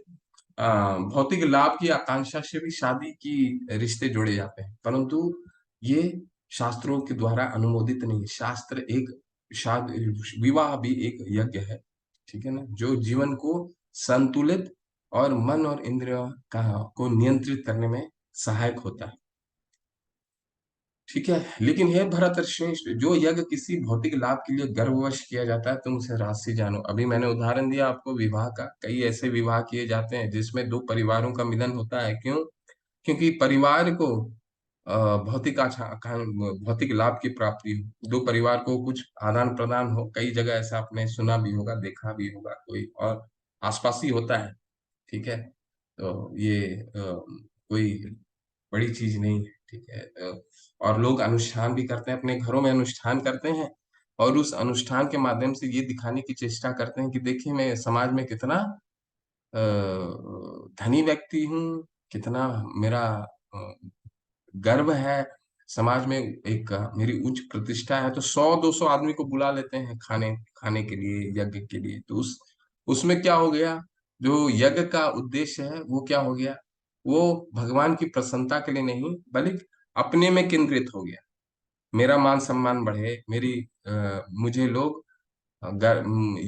भौतिक लाभ की आकांक्षा से भी शादी की रिश्ते जोड़े जाते हैं, परंतु ये शास्त्रों के द्वारा अनुमोदित नहीं है। शास्त्र एक, शादी, विवाह भी एक यज्ञ है। ठीक है ना, जो जीवन को संतुलित और मन और इंद्रियों का को नियंत्रित करने में सहायक होता है। ठीक है। लेकिन हे भरत श्रेष्ठ, जो यज्ञ किसी भौतिक लाभ के लिए गर्भवश किया जाता है, तुम उसे राशि जानो। अभी मैंने उदाहरण दिया आपको विवाह का। कई ऐसे विवाह किए जाते हैं जिसमें दो परिवारों का मिलन होता है। क्यों? क्योंकि परिवार को भौतिक लाभ की प्राप्ति हो, दो परिवार को कुछ आदान प्रदान हो। कई जगह ऐसा आपने सुना भी होगा, देखा भी होगा, कोई और आसपास ही होता है। ठीक है। तो ये कोई बड़ी चीज नहीं है। ठीक है। और लोग अनुष्ठान भी करते हैं, अपने घरों में अनुष्ठान करते हैं, और उस अनुष्ठान के माध्यम से ये दिखाने की चेष्टा करते हैं कि देखिए, मैं समाज में कितना धनी व्यक्ति हूँ, कितना मेरा अ, गर्व है, समाज में एक मेरी उच्च प्रतिष्ठा है। तो 100-200 आदमी को बुला लेते हैं खाने खाने के लिए, यज्ञ के लिए। तो उसमें क्या हो गया, जो यज्ञ का उद्देश्य है वो क्या हो गया, वो भगवान की प्रसन्नता के लिए नहीं, बल्कि अपने में केंद्रित हो गया। मेरा मान सम्मान बढ़े, मुझे लोग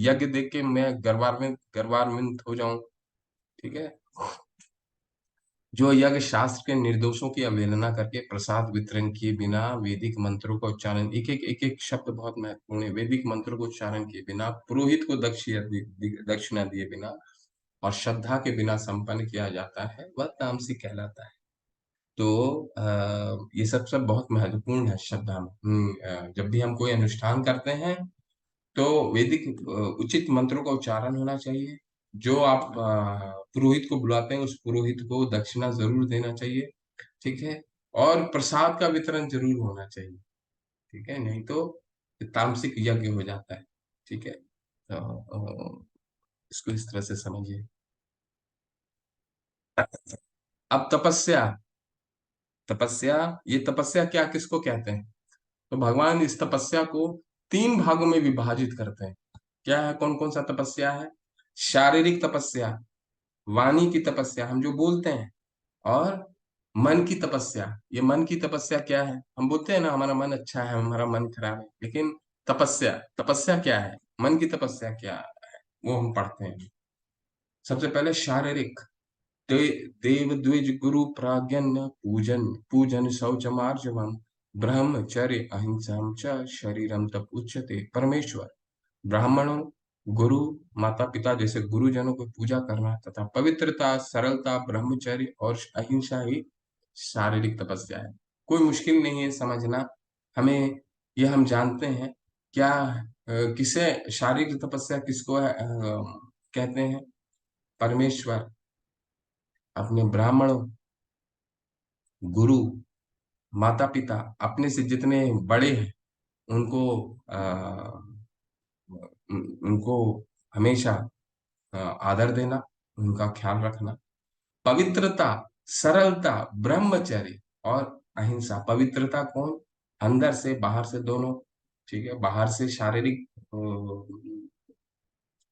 यज्ञ देख के मैं गर्वान्वित गर्वान्वित हो जाऊं। ठीक है। जो यज्ञ शास्त्र के निर्दोषों की अवहेलना करके प्रसाद वितरण किए बिना, वैदिक मंत्रों का उच्चारण, एक एक शब्द बहुत महत्वपूर्ण है, वैदिक मंत्रों को उच्चारण किए बिना, पुरोहित को दक्षिणा दिए बिना, और श्रद्धा के बिना संपन्न किया जाता है, वह तामसिक कहलाता है। तो ये सब बहुत महत्वपूर्ण है श्रद्धा में। जब भी हम कोई अनुष्ठान करते हैं, तो वैदिक उचित मंत्रों का उच्चारण होना चाहिए, जो आप पुरोहित को बुलाते हैं उस पुरोहित को दक्षिणा जरूर देना चाहिए, ठीक है। और प्रसाद का वितरण जरूर होना चाहिए, ठीक है, नहीं तो तामसिक यज्ञ हो जाता है, ठीक है। तो इसको इस तरह से समझिए। अब तपस्या, तपस्या, ये तपस्या क्या किसको कहते हैं? तो भगवान इस तपस्या को तीन भागों में विभाजित करते हैं। क्या है, कौन कौन सा तपस्या है? शारीरिक तपस्या, वाणी की तपस्या, हम जो बोलते हैं, और मन की तपस्या। ये मन की तपस्या क्या है? हम बोलते हैं ना हमारा मन अच्छा है, हमारा मन खराब है, लेकिन तपस्या, तपस्या क्या है, मन की तपस्या क्या है, वो हम पढ़ते हैं। सबसे पहले शारीरिक, देव द्विज गुरु प्राज्ञन्य पूजन, पूजन शौचमार्जवम ब्रह्मचर्य अहिंसा च शरीरम तप उच्यते। परमेश्वर, ब्राह्मणों, गुरु, माता पिता जैसे गुरुजनों को पूजा करना तथा पवित्रता, सरलता, ब्रह्मचर्य और अहिंसा ही शारीरिक तपस्या है। कोई मुश्किल नहीं है समझना, हमें यह हम जानते हैं। क्या किसे शारीरिक तपस्या किसको कहते हैं? परमेश्वर अपने ब्राह्मणों, गुरु, माता पिता, अपने से जितने बड़े हैं उनको उनको हमेशा आदर देना, उनका ख्याल रखना। पवित्रता, सरलता, ब्रह्मचर्य और अहिंसा। पवित्रता कौन? अंदर से बाहर से दोनों, ठीक है। बाहर से शारीरिक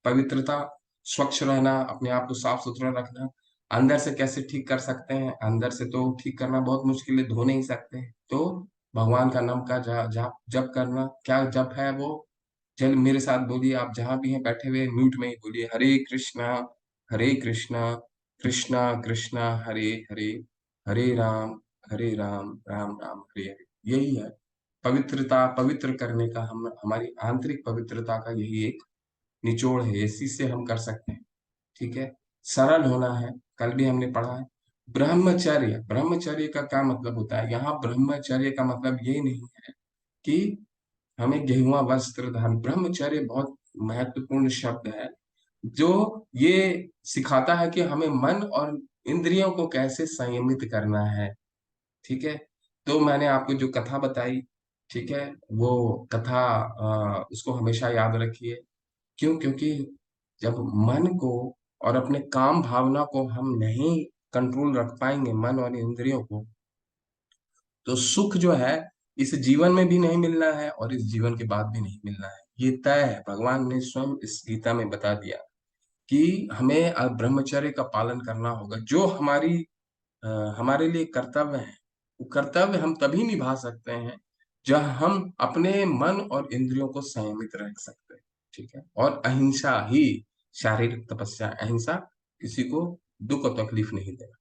पवित्रता, स्वच्छ रहना, अपने आप को साफ सुथरा रखना। अंदर से कैसे ठीक कर सकते हैं? अंदर से तो ठीक करना बहुत मुश्किल है, धो नहीं सकते हैं। तो भगवान का नाम का जाप जप करना। क्या जप है वो? चल मेरे साथ बोलिए, आप जहां भी हैं बैठे हुए म्यूट में ही बोलिए, हरे कृष्णा, हरे कृष्णा, कृष्णा कृष्णा हरे हरे, हरे राम, हरे राम, राम राम हरे हरे। यही है पवित्रता, पवित्र करने का, हम हमारी आंतरिक पवित्रता का यही एक निचोड़ है, इसी से हम कर सकते हैं, ठीक है। सरल होना है, कल भी हमने पढ़ा है। ब्रह्मचर्य, ब्रह्मचर्य का क्या मतलब होता है? यहाँ ब्रह्मचर्य का मतलब ये नहीं है कि हमें गेहुआ वस्त्र धारण। ब्रह्मचर्य बहुत महत्वपूर्ण शब्द है, जो ये सिखाता है कि हमें मन और इंद्रियों को कैसे संयमित करना है, ठीक है। तो मैंने आपको जो कथा बताई, ठीक है, वो कथा उसको हमेशा याद रखिए। क्यों? क्योंकि जब मन को और अपने काम भावना को हम नहीं कंट्रोल रख पाएंगे, मन और इंद्रियों को, तो सुख जो है इस जीवन में भी नहीं मिलना है और इस जीवन के बाद भी नहीं मिलना है। ये तय है, भगवान ने स्वयं इस गीता में बता दिया कि हमें अब ब्रह्मचर्य का पालन करना होगा। जो अ, हमारे लिए कर्तव्य है, वो कर्तव्य हम तभी निभा सकते हैं जब हम अपने मन और इंद्रियों को संयमित रख सकते हैं, ठीक है। और अहिंसा ही शारीरिक तपस्या, अहिंसा, किसी को दुख और तकलीफ नहीं देना,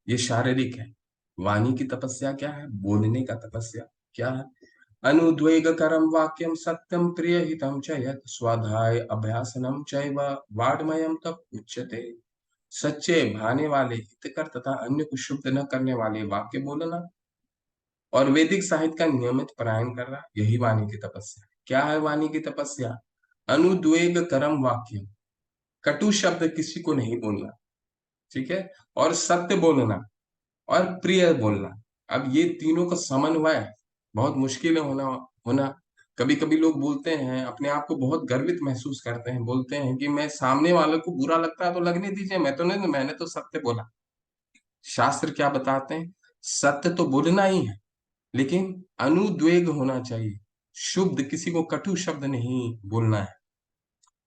ये शारीरिक है। वाणी की तपस्या क्या है? बोलने का तपस्या क्या है? अनुद्वेग करम वाक्यम सत्यम प्रिय हितम च यत् स्वाध्याय अभ्यासनम चैव वाड्मयम तप उच्यते। सच्चे भाने वाले, हितकर तथा अन्य को शुद्ध न करने वाले वाक्य बोलना और वैदिक साहित्य का नियमित पारायण करना, यही वाणी की तपस्या है। क्या है वाणी की तपस्या? अनुद्वेग करम वाक्य, कटु शब्द किसी को नहीं बोलना, ठीक है। और सत्य बोलना और प्रिय बोलना। अब ये तीनों का समन्वय बहुत मुश्किल है होना होना। कभी कभी लोग बोलते हैं, अपने आप को बहुत गर्वित महसूस करते हैं, बोलते हैं कि मैं, सामने वाले को बुरा लगता है तो लगने दीजिए, मैं तो नहीं, मैंने तो सत्य बोला। शास्त्र क्या बताते हैं? सत्य तो बोलना ही है, लेकिन अनुद्वेग होना चाहिए, शुद्ध, किसी को कटु शब्द नहीं बोलना है।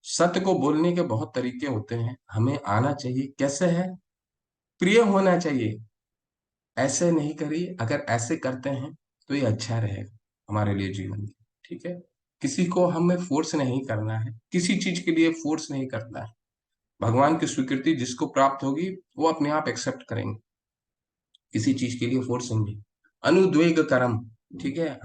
सत्य को बोलने के बहुत तरीके होते हैं, हमें आना चाहिए। कैसे है? प्रिय होना चाहिए। ऐसे नहीं करिए, अगर ऐसे करते हैं तो ये अच्छा रहेगा हमारे लिए जीवन में, ठीक है। किसी को हमें फोर्स नहीं करना है, किसी चीज के लिए फोर्स नहीं करना है। भगवान की स्वीकृति जिसको प्राप्त होगी वो अपने आप एक्सेप्ट करेंगे, किसी चीज के लिए फोर्स नहीं। अनुद्वेग कर्म, ठीक है।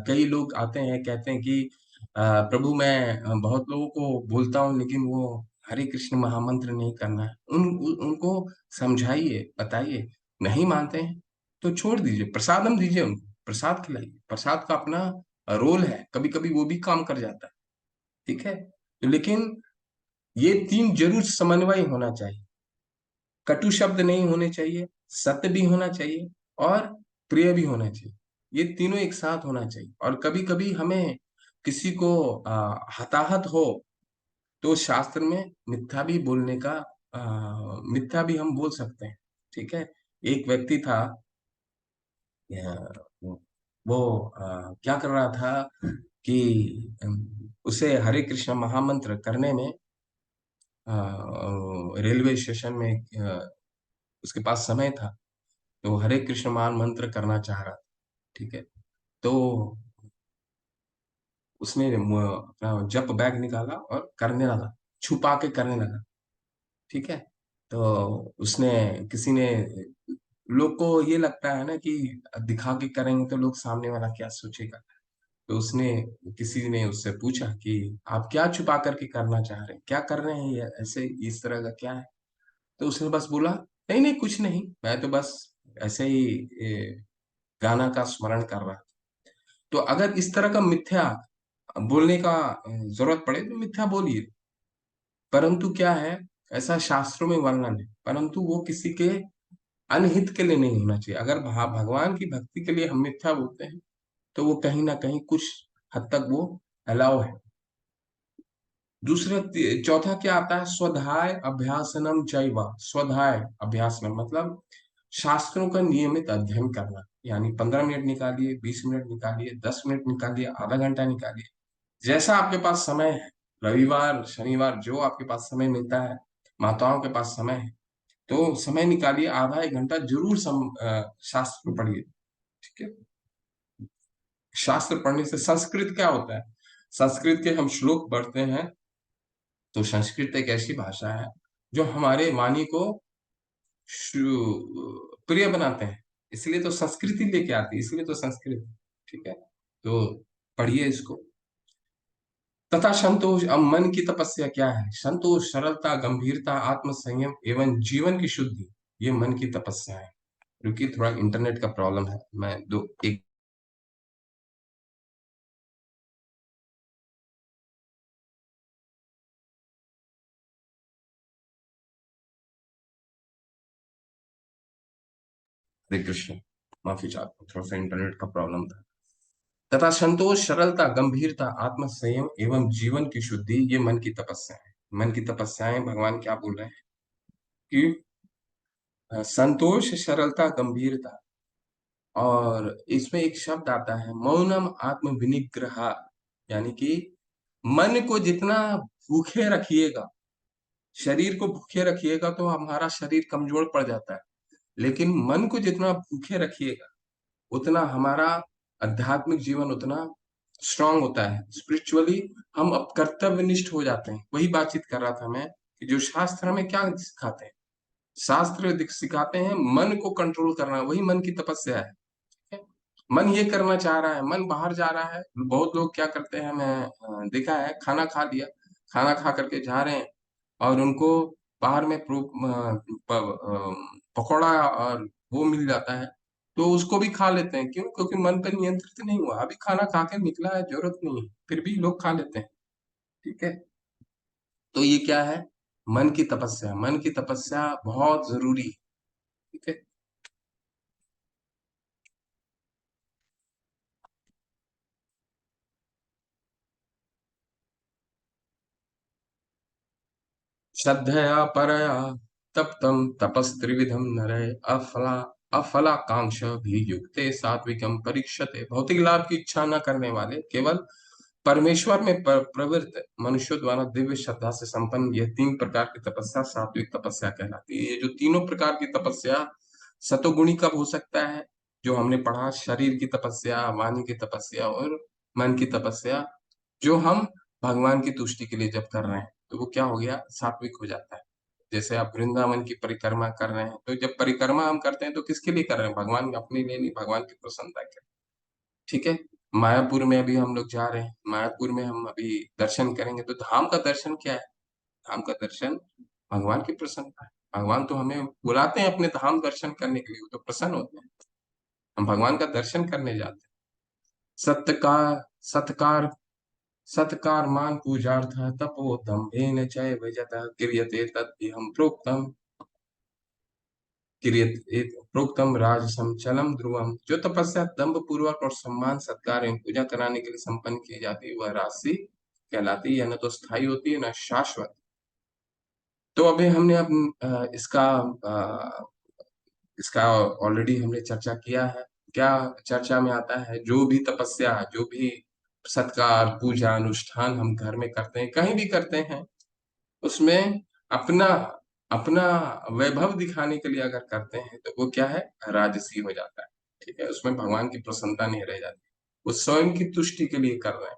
कई लोग आते हैं कहते हैं कि प्रभु मैं बहुत लोगों को बोलता हूँ लेकिन वो हरे कृष्ण महामंत्र नहीं करना है। उनको समझाइए, बताइए, नहीं मानते हैं तो छोड़ दीजिए, प्रसादम दीजिए, उनको प्रसाद खिलाइए। प्रसाद का अपना रोल है, कभी कभी वो भी काम कर जाता है, ठीक है। तो लेकिन ये तीन जरूर समन्वय होना चाहिए। कटु शब्द नहीं होने चाहिए, सत्य भी होना चाहिए, और प्रिय भी होना चाहिए। ये तीनों एक साथ होना चाहिए। और कभी कभी हमें किसी को हताहत हो तो शास्त्र में मिथ्या भी बोलने का, मिथ्या भी हम बोल सकते हैं। ठीक है। एक व्यक्ति था, वो क्या कर रहा था कि उसे हरे कृष्ण महामंत्र करने में, रेलवे स्टेशन में उसके पास समय था, तो हरे कृष्ण महामंत्र करना चाह रहा था। ठीक है। तो उसने अपना जप बैग निकाला और करने लगा, छुपा के करने लगा। ठीक है। तो उसने, किसी ने, लोग को ये लगता है ना कि दिखा के करेंगे तो लोग सामने वाला क्या सोचेगा। तो उसने, किसी ने उससे पूछा कि आप क्या छुपा करके करना चाह रहे हैं, क्या कर रहे हैं, ये ऐसे इस तरह का क्या है। तो उसने बस बोला, नहीं नहीं कुछ नहीं, मैं तो बस ऐसे ही गाना का स्मरण कर रहा। तो अगर इस तरह का मिथ्या बोलने का जरूरत पड़े तो मिथ्या बोलिए, परंतु क्या है, ऐसा शास्त्रों में वर्णन है, परंतु वो किसी के अनहित के लिए नहीं होना चाहिए। अगर भगवान की भक्ति के लिए हम मिथ्या बोलते हैं तो वो कहीं ना कहीं कुछ हद तक वो अलाउ है। दूसरा, चौथा क्या आता है, स्वधाय अभ्यासनम चैव। स्वधाय अभ्यासनम मतलब शास्त्रों का नियमित अध्ययन करना, यानी 15 मिनट निकालिए, 20 मिनट निकालिए, 10 मिनट निकालिए, आधा घंटा निकालिए, जैसा आपके पास समय है। रविवार शनिवार जो आपके पास समय मिलता है, माताओं के पास समय है, तो समय निकालिए, आधा एक घंटा जरूर शास्त्र पढ़िए। ठीक है। शास्त्र पढ़ने से संस्कृत क्या होता है, संस्कृत के हम श्लोक पढ़ते हैं, तो संस्कृत एक ऐसी भाषा है जो हमारे वाणी को प्रिय बनाते हैं। इसलिए तो संस्कृति लेके आती है, इसलिए तो संस्कृत। ठीक है। तो पढ़िए इसको। तथा संतोष, अब मन की तपस्या क्या है, संतोष, सरलता, गंभीरता, आत्म संयम एवं जीवन की शुद्धि, ये मन की तपस्या है। क्योंकि थोड़ा इंटरनेट का प्रॉब्लम है, मैं दो एक हरे कृष्ण, माफी चाहता हूँ, थोड़ा सा इंटरनेट का प्रॉब्लम था। तथा संतोष, सरलता, गंभीरता, आत्म संयम एवं जीवन की शुद्धि, ये मन की तपस्या है। मन की तपस्याएं भगवान क्या बोल रहे हैं कि संतोष, सरलता, गंभीरता, और इसमें एक शब्द आता है मौनम आत्म विनिग्रह, यानी कि मन को जितना भूखे रखिएगा, शरीर को भूखे रखिएगा तो हमारा शरीर कमजोर पड़ जाता है, लेकिन मन को जितना भूखे रखिएगा उतना हमारा आध्यात्मिक जीवन उतना स्ट्रांग होता है, स्पिरिचुअली हम अब कर्तव्यनिष्ठ हो जाते हैं। वही बातचीत कर रहा था मैं, कि जो शास्त्र हमें क्या सिखाते हैं, शास्त्र सिखाते हैं मन को कंट्रोल करना, वही मन की तपस्या है। ठीक है? मन ये करना चाह रहा है, मन बाहर जा रहा है। बहुत लोग क्या करते हैं, मैं देखा है, खाना खा लिया, खाना खा करके जा रहे हैं, और उनको बाहर में पकौड़ा और वो मिल जाता है, तो उसको भी खा लेते हैं। क्यों? क्योंकि मन पर नियंत्रित नहीं हुआ, अभी खाना खा के निकला है, जरूरत नहीं है, फिर भी लोग खा लेते हैं। ठीक है। तो ये क्या है, मन की तपस्या। मन की तपस्या बहुत जरूरी है। ठीक है। श्रद्धया परया तप्तम तपस्त्रिविधम नरे अफला अफलाकांक्ष भी युक्ते सात्विकम परीक्षते। भौतिक लाभ की इच्छा न करने वाले, केवल परमेश्वर में प्रवृत्त मनुष्यों द्वारा दिव्य श्रद्धा से संपन्न, यह तीन प्रकार की तपस्या सात्विक तपस्या कहलाती है। ये जो तीनों प्रकार की तपस्या, सतोगुणी कब हो सकता है, जो हमने पढ़ा, शरीर की तपस्या, वाणी की तपस्या और मन की तपस्या, जो हम भगवान की तुष्टि के लिए जब कर रहे हैं तो वो क्या हो गया, सात्विक हो जाता है। जैसे आप वृंदावन की परिक्रमा कर रहे हैं, तो जब परिक्रमा हम करते हैं तो किसके लिए कर रहे हैं, भगवान अपने लिए नहीं, भगवान की प्रसन्नता के लिए। ठीक है। मायापुर में अभी हम लोग जा रहे हैं, मायापुर में हम अभी दर्शन करेंगे, तो धाम का दर्शन क्या है, धाम का दर्शन भगवान की प्रसन्नता है। भगवान तो हमें बुलाते हैं अपने धाम दर्शन करने के लिए, वो तो प्रसन्न होते हैं, हम भगवान का दर्शन करने जाते हैं। सत्य का सत्कार, सत्कार मान पूजार्थ तपो दम्भेन चैव यतः क्रियते तद्विहं प्रोक्तम, क्रियते प्रोक्तम राजसम चलम ध्रुवम। जो तपस्या दंभ पूर्वक और सम्मान सत्कार एवं पूजा कराने के लिए संपन्न की जाती है वह राशि कहलाती है, न तो स्थायी होती है न शाश्वत। तो अभी हमने इसका इसका ऑलरेडी हमने चर्चा किया है। क्या चर्चा में आता है? जो भी तपस्या, जो भी सत्कार पूजा अनुष्ठान हम घर में करते हैं, कहीं भी करते हैं, उसमें अपना अपना वैभव दिखाने के लिए अगर करते हैं तो वो क्या है? राजसी हो जाता है। ठीक है, उसमें भगवान की प्रसन्नता नहीं रह जाती, वो स्वयं की तुष्टि के लिए कर रहे हैं।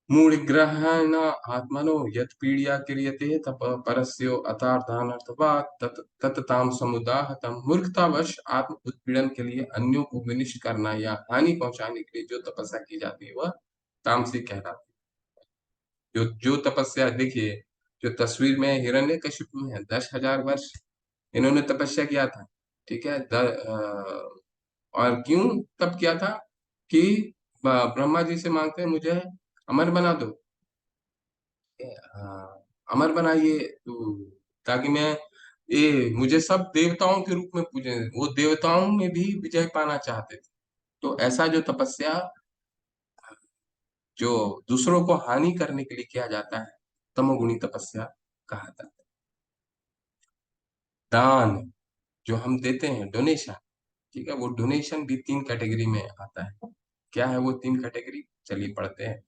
मूढग्रहेण आत्मनो यत् पीड़या क्रियते तप परस्यो अतार्थानर्थवा तत्ताम समुदाहतम। मूर्खतावश आत्म उत्पीड़न के लिए अन्यों को विनिष्ट करना या हानि पहुंचाने के लिए जो तपस्या की जाती है वह तामसिक कहलाती है। जो तपस्या देखिए, जो तस्वीर में हिरण्यकशिपु है, 10,000 वर्ष इन्होंने तपस्या किया था। ठीक है, और क्यों तप किया था? कि ब्रह्मा जी से मांगते हैं मुझे अमर बना दो। हाँ, अमर बनाइए तो, ताकि मैं ये मुझे सब देवताओं के रूप में पूजे। वो देवताओं में भी विजय पाना चाहते थे। तो ऐसा जो तपस्या जो दूसरों को हानि करने के लिए किया जाता है, तमोगुणी तपस्या कहा जाता है। दान जो हम देते हैं, डोनेशन, ठीक है, वो डोनेशन भी 3 कैटेगरी में आता है। क्या है वो 3 कैटेगरी? चलिए पढ़ते हैं।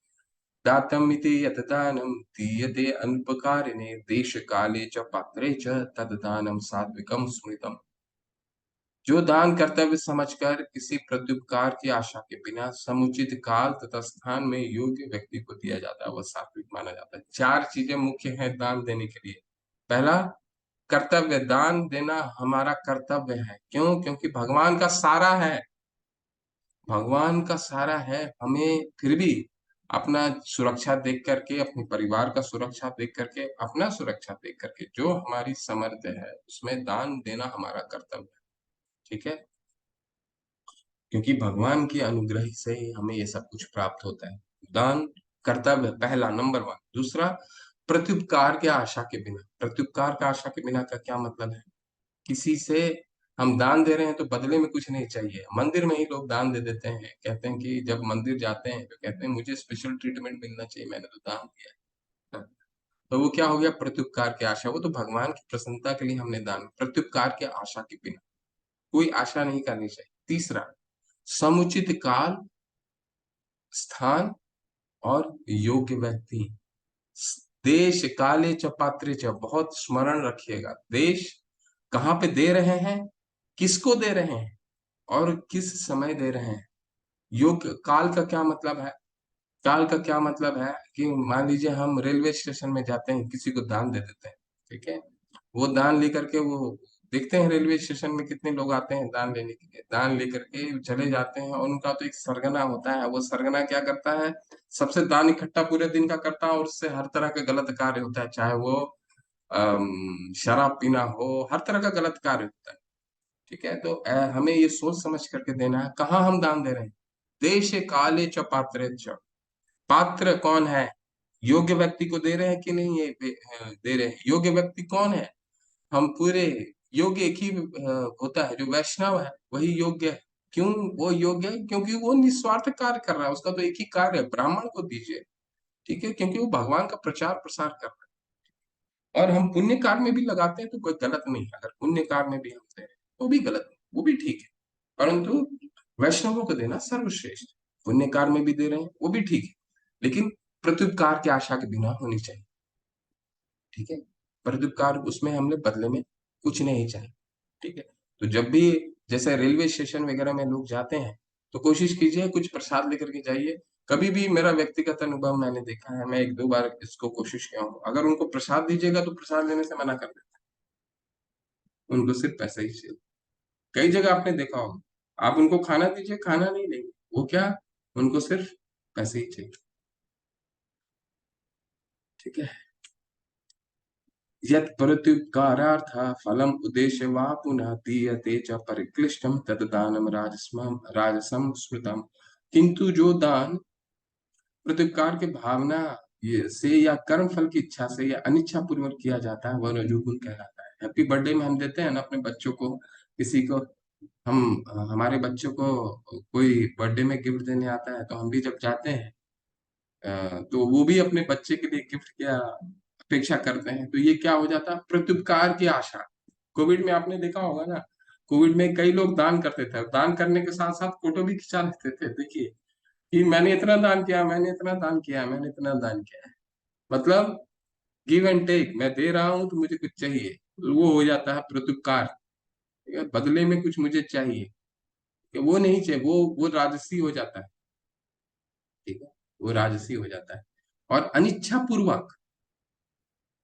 दातमिति यत् दानं दीयते अल्पकारिणे देशकाले च पात्रे च तद्दानं सात्विकं स्मृतम्। जो दान कर्तव्य समझकर किसी प्रत्युपकार की आशा के बिना समुचित काल तथा स्थान में योग्य व्यक्ति को दिया जाता है वह सात्विक माना जाता है। 4 चीजें मुख्य हैं दान देने के लिए। पहला, कर्तव्य। दान देना हमारा कर्तव्य है। क्यों? क्योंकि भगवान का सारा है, भगवान का सारा है। हमें फिर भी अपना सुरक्षा देख करके, अपने परिवार का सुरक्षा देख करके, अपना सुरक्षा देख करके जो हमारी सामर्थ्य है उसमें दान देना हमारा कर्तव्य है। ठीक है, क्योंकि भगवान के अनुग्रह से ही हमें ये सब कुछ प्राप्त होता है। दान कर्तव्य पहला, नंबर 1। दूसरा, प्रत्युपकार के आशा के बिना। प्रत्युपकार का आशा के बिना का क्या मतलब है? किसी से हम दान दे रहे हैं तो बदले में कुछ नहीं चाहिए। मंदिर में ही लोग दान दे देते हैं, कहते हैं कि जब मंदिर जाते हैं तो कहते हैं मुझे स्पेशल ट्रीटमेंट मिलना चाहिए, मैंने तो दान दिया है। तो वो क्या हो गया? प्रत्युपकार की आशा। वो तो भगवान की प्रसन्नता के लिए हमने दान, प्रत्युपकार के आशा के बिना कोई आशा नहीं करनी चाहिए। तीसरा, समुचित काल स्थान और योग्य व्यक्ति। देश काले च पात्रे च, बहुत स्मरण रखिएगा। देश कहाँ पे दे रहे हैं, किसको दे रहे हैं और किस समय दे रहे हैं। योग्य काल का क्या मतलब है? काल का क्या मतलब है कि मान लीजिए हम रेलवे स्टेशन में जाते हैं, किसी को दान दे देते हैं। ठीक है, वो दान लेकर के वो देखते हैं रेलवे स्टेशन में कितने लोग आते हैं दान लेने के लिए, दान लेकर के चले जाते हैं और उनका तो एक सरगना होता है। वो सरगना क्या करता है? सबसे दान इकट्ठा पूरे दिन का करता है और उससे हर तरह का गलत कार्य होता है, चाहे वो शराब पीना हो, हर तरह का गलत कार्य होता है। ठीक है, तो हमें ये सोच समझ करके देना है कहाँ हम दान दे रहे हैं। देश काले च पात्रे च, पात्र कौन है? योग्य व्यक्ति को दे रहे हैं कि नहीं? ये दे रहे हैं। योग्य व्यक्ति कौन है? हम पूरे योग्य एक ही होता है, जो वैष्णव है वही योग्य है। क्यों वो योग्य है? क्योंकि वो निस्वार्थ कार्य कर रहा है, उसका तो एक ही कार्य है, ब्राह्मण को दीजिए। ठीक है, क्योंकि वो भगवान का प्रचार प्रसार कर रहा है। और हम पुण्य कार्य में भी लगाते हैं तो कोई गलत नहीं है, अगर पुण्य कार्य में भी हम दे रहे हैं वो भी गलत नहीं, वो भी ठीक है। परंतु वैष्णवों को देना सर्वश्रेष्ठ। पुण्य कार्य में भी दे रहे हैं वो भी ठीक है, लेकिन प्रत्युपकार की आशा के बिना होनी चाहिए। ठीक है, प्रत्युपकार उसमें हमने बदले में कुछ नहीं चाहिए। ठीक है, तो जब भी जैसे रेलवे स्टेशन वगैरह में लोग जाते हैं तो कोशिश कीजिए कुछ प्रसाद लेकर के जाइए। कभी भी मेरा व्यक्तिगत अनुभव मैंने देखा है, मैं 1-2 बार इसको कोशिश किया हूँ, अगर उनको प्रसाद दीजिएगा तो प्रसाद लेने से मना कर देते हैं, उनको सिर्फ पैसा ही चाहिए। कई जगह आपने देखा होगा, आप उनको खाना दीजिए, खाना नहीं लेंगे, वो क्या, उनको सिर्फ पैसे ही चाहिए। ठीक है, यत् प्रत्युपकारार्थ फलम उद्देश्य वा पुनः दीयते च परिक्लिष्टम तद्दानम राजसम स्मृतम। किंतु जो दान प्रत्युपकार के भावना ये से या कर्म फल की इच्छा से या अनिच्छा पूर्वक किया जाता है, वह रजोगुण कहलाता है। हैप्पी बर्थडे में हम देते हैं ना अपने बच्चों को, किसी को, हम हमारे बच्चों को कोई बर्थडे में गिफ्ट देने आता है तो हम भी जब जाते हैं तो वो भी अपने बच्चे के लिए गिफ्ट की अपेक्षा करते हैं। तो ये क्या हो जाता है, प्रत्युपकार की आशा। कोविड में आपने देखा होगा ना, कोविड में कई लोग दान करते थे, दान करने के साथ साथ फोटो भी खिंचा लेते थे, देखिए कि मैंने इतना दान किया, मैंने इतना दान किया, मैंने इतना दान किया है। मतलब गिव एंड टेक, मैं दे रहा हूं तो मुझे कुछ चाहिए, वो हो जाता है प्रत्युपकार। ठीक है? बदले में कुछ मुझे चाहिए, कि वो नहीं चाहिए, वो राजसी हो जाता है। ठीक है, वो राजसी हो जाता है। और अनिच्छा पूर्वक,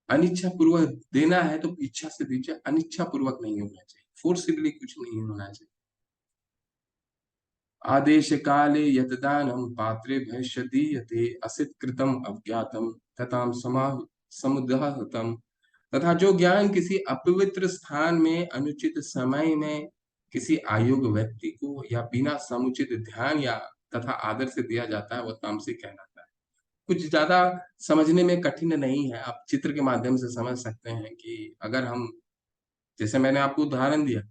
अनिच्छा पूर्वक देना है तो इच्छा से दीजिए, अनिच्छा पूर्वक नहीं होना चाहिए, फोर्सिबली कुछ नहीं होना चाहिए। आदेश काले यतदानम पात्रे भविष्य दीयते असित कृतम अज्ञातम तथा समुदाहतम। तथा जो ज्ञान किसी अपवित्र स्थान में अनुचित समय में किसी अयोग्य व्यक्ति को या बिना समुचित ध्यान या तथा आदर से दिया जाता है, वह तामसिक कहलाता है। कुछ ज्यादा समझने में कठिन नहीं है, आप चित्र के माध्यम से समझ सकते हैं कि अगर हम, जैसे मैंने आपको उदाहरण दिया,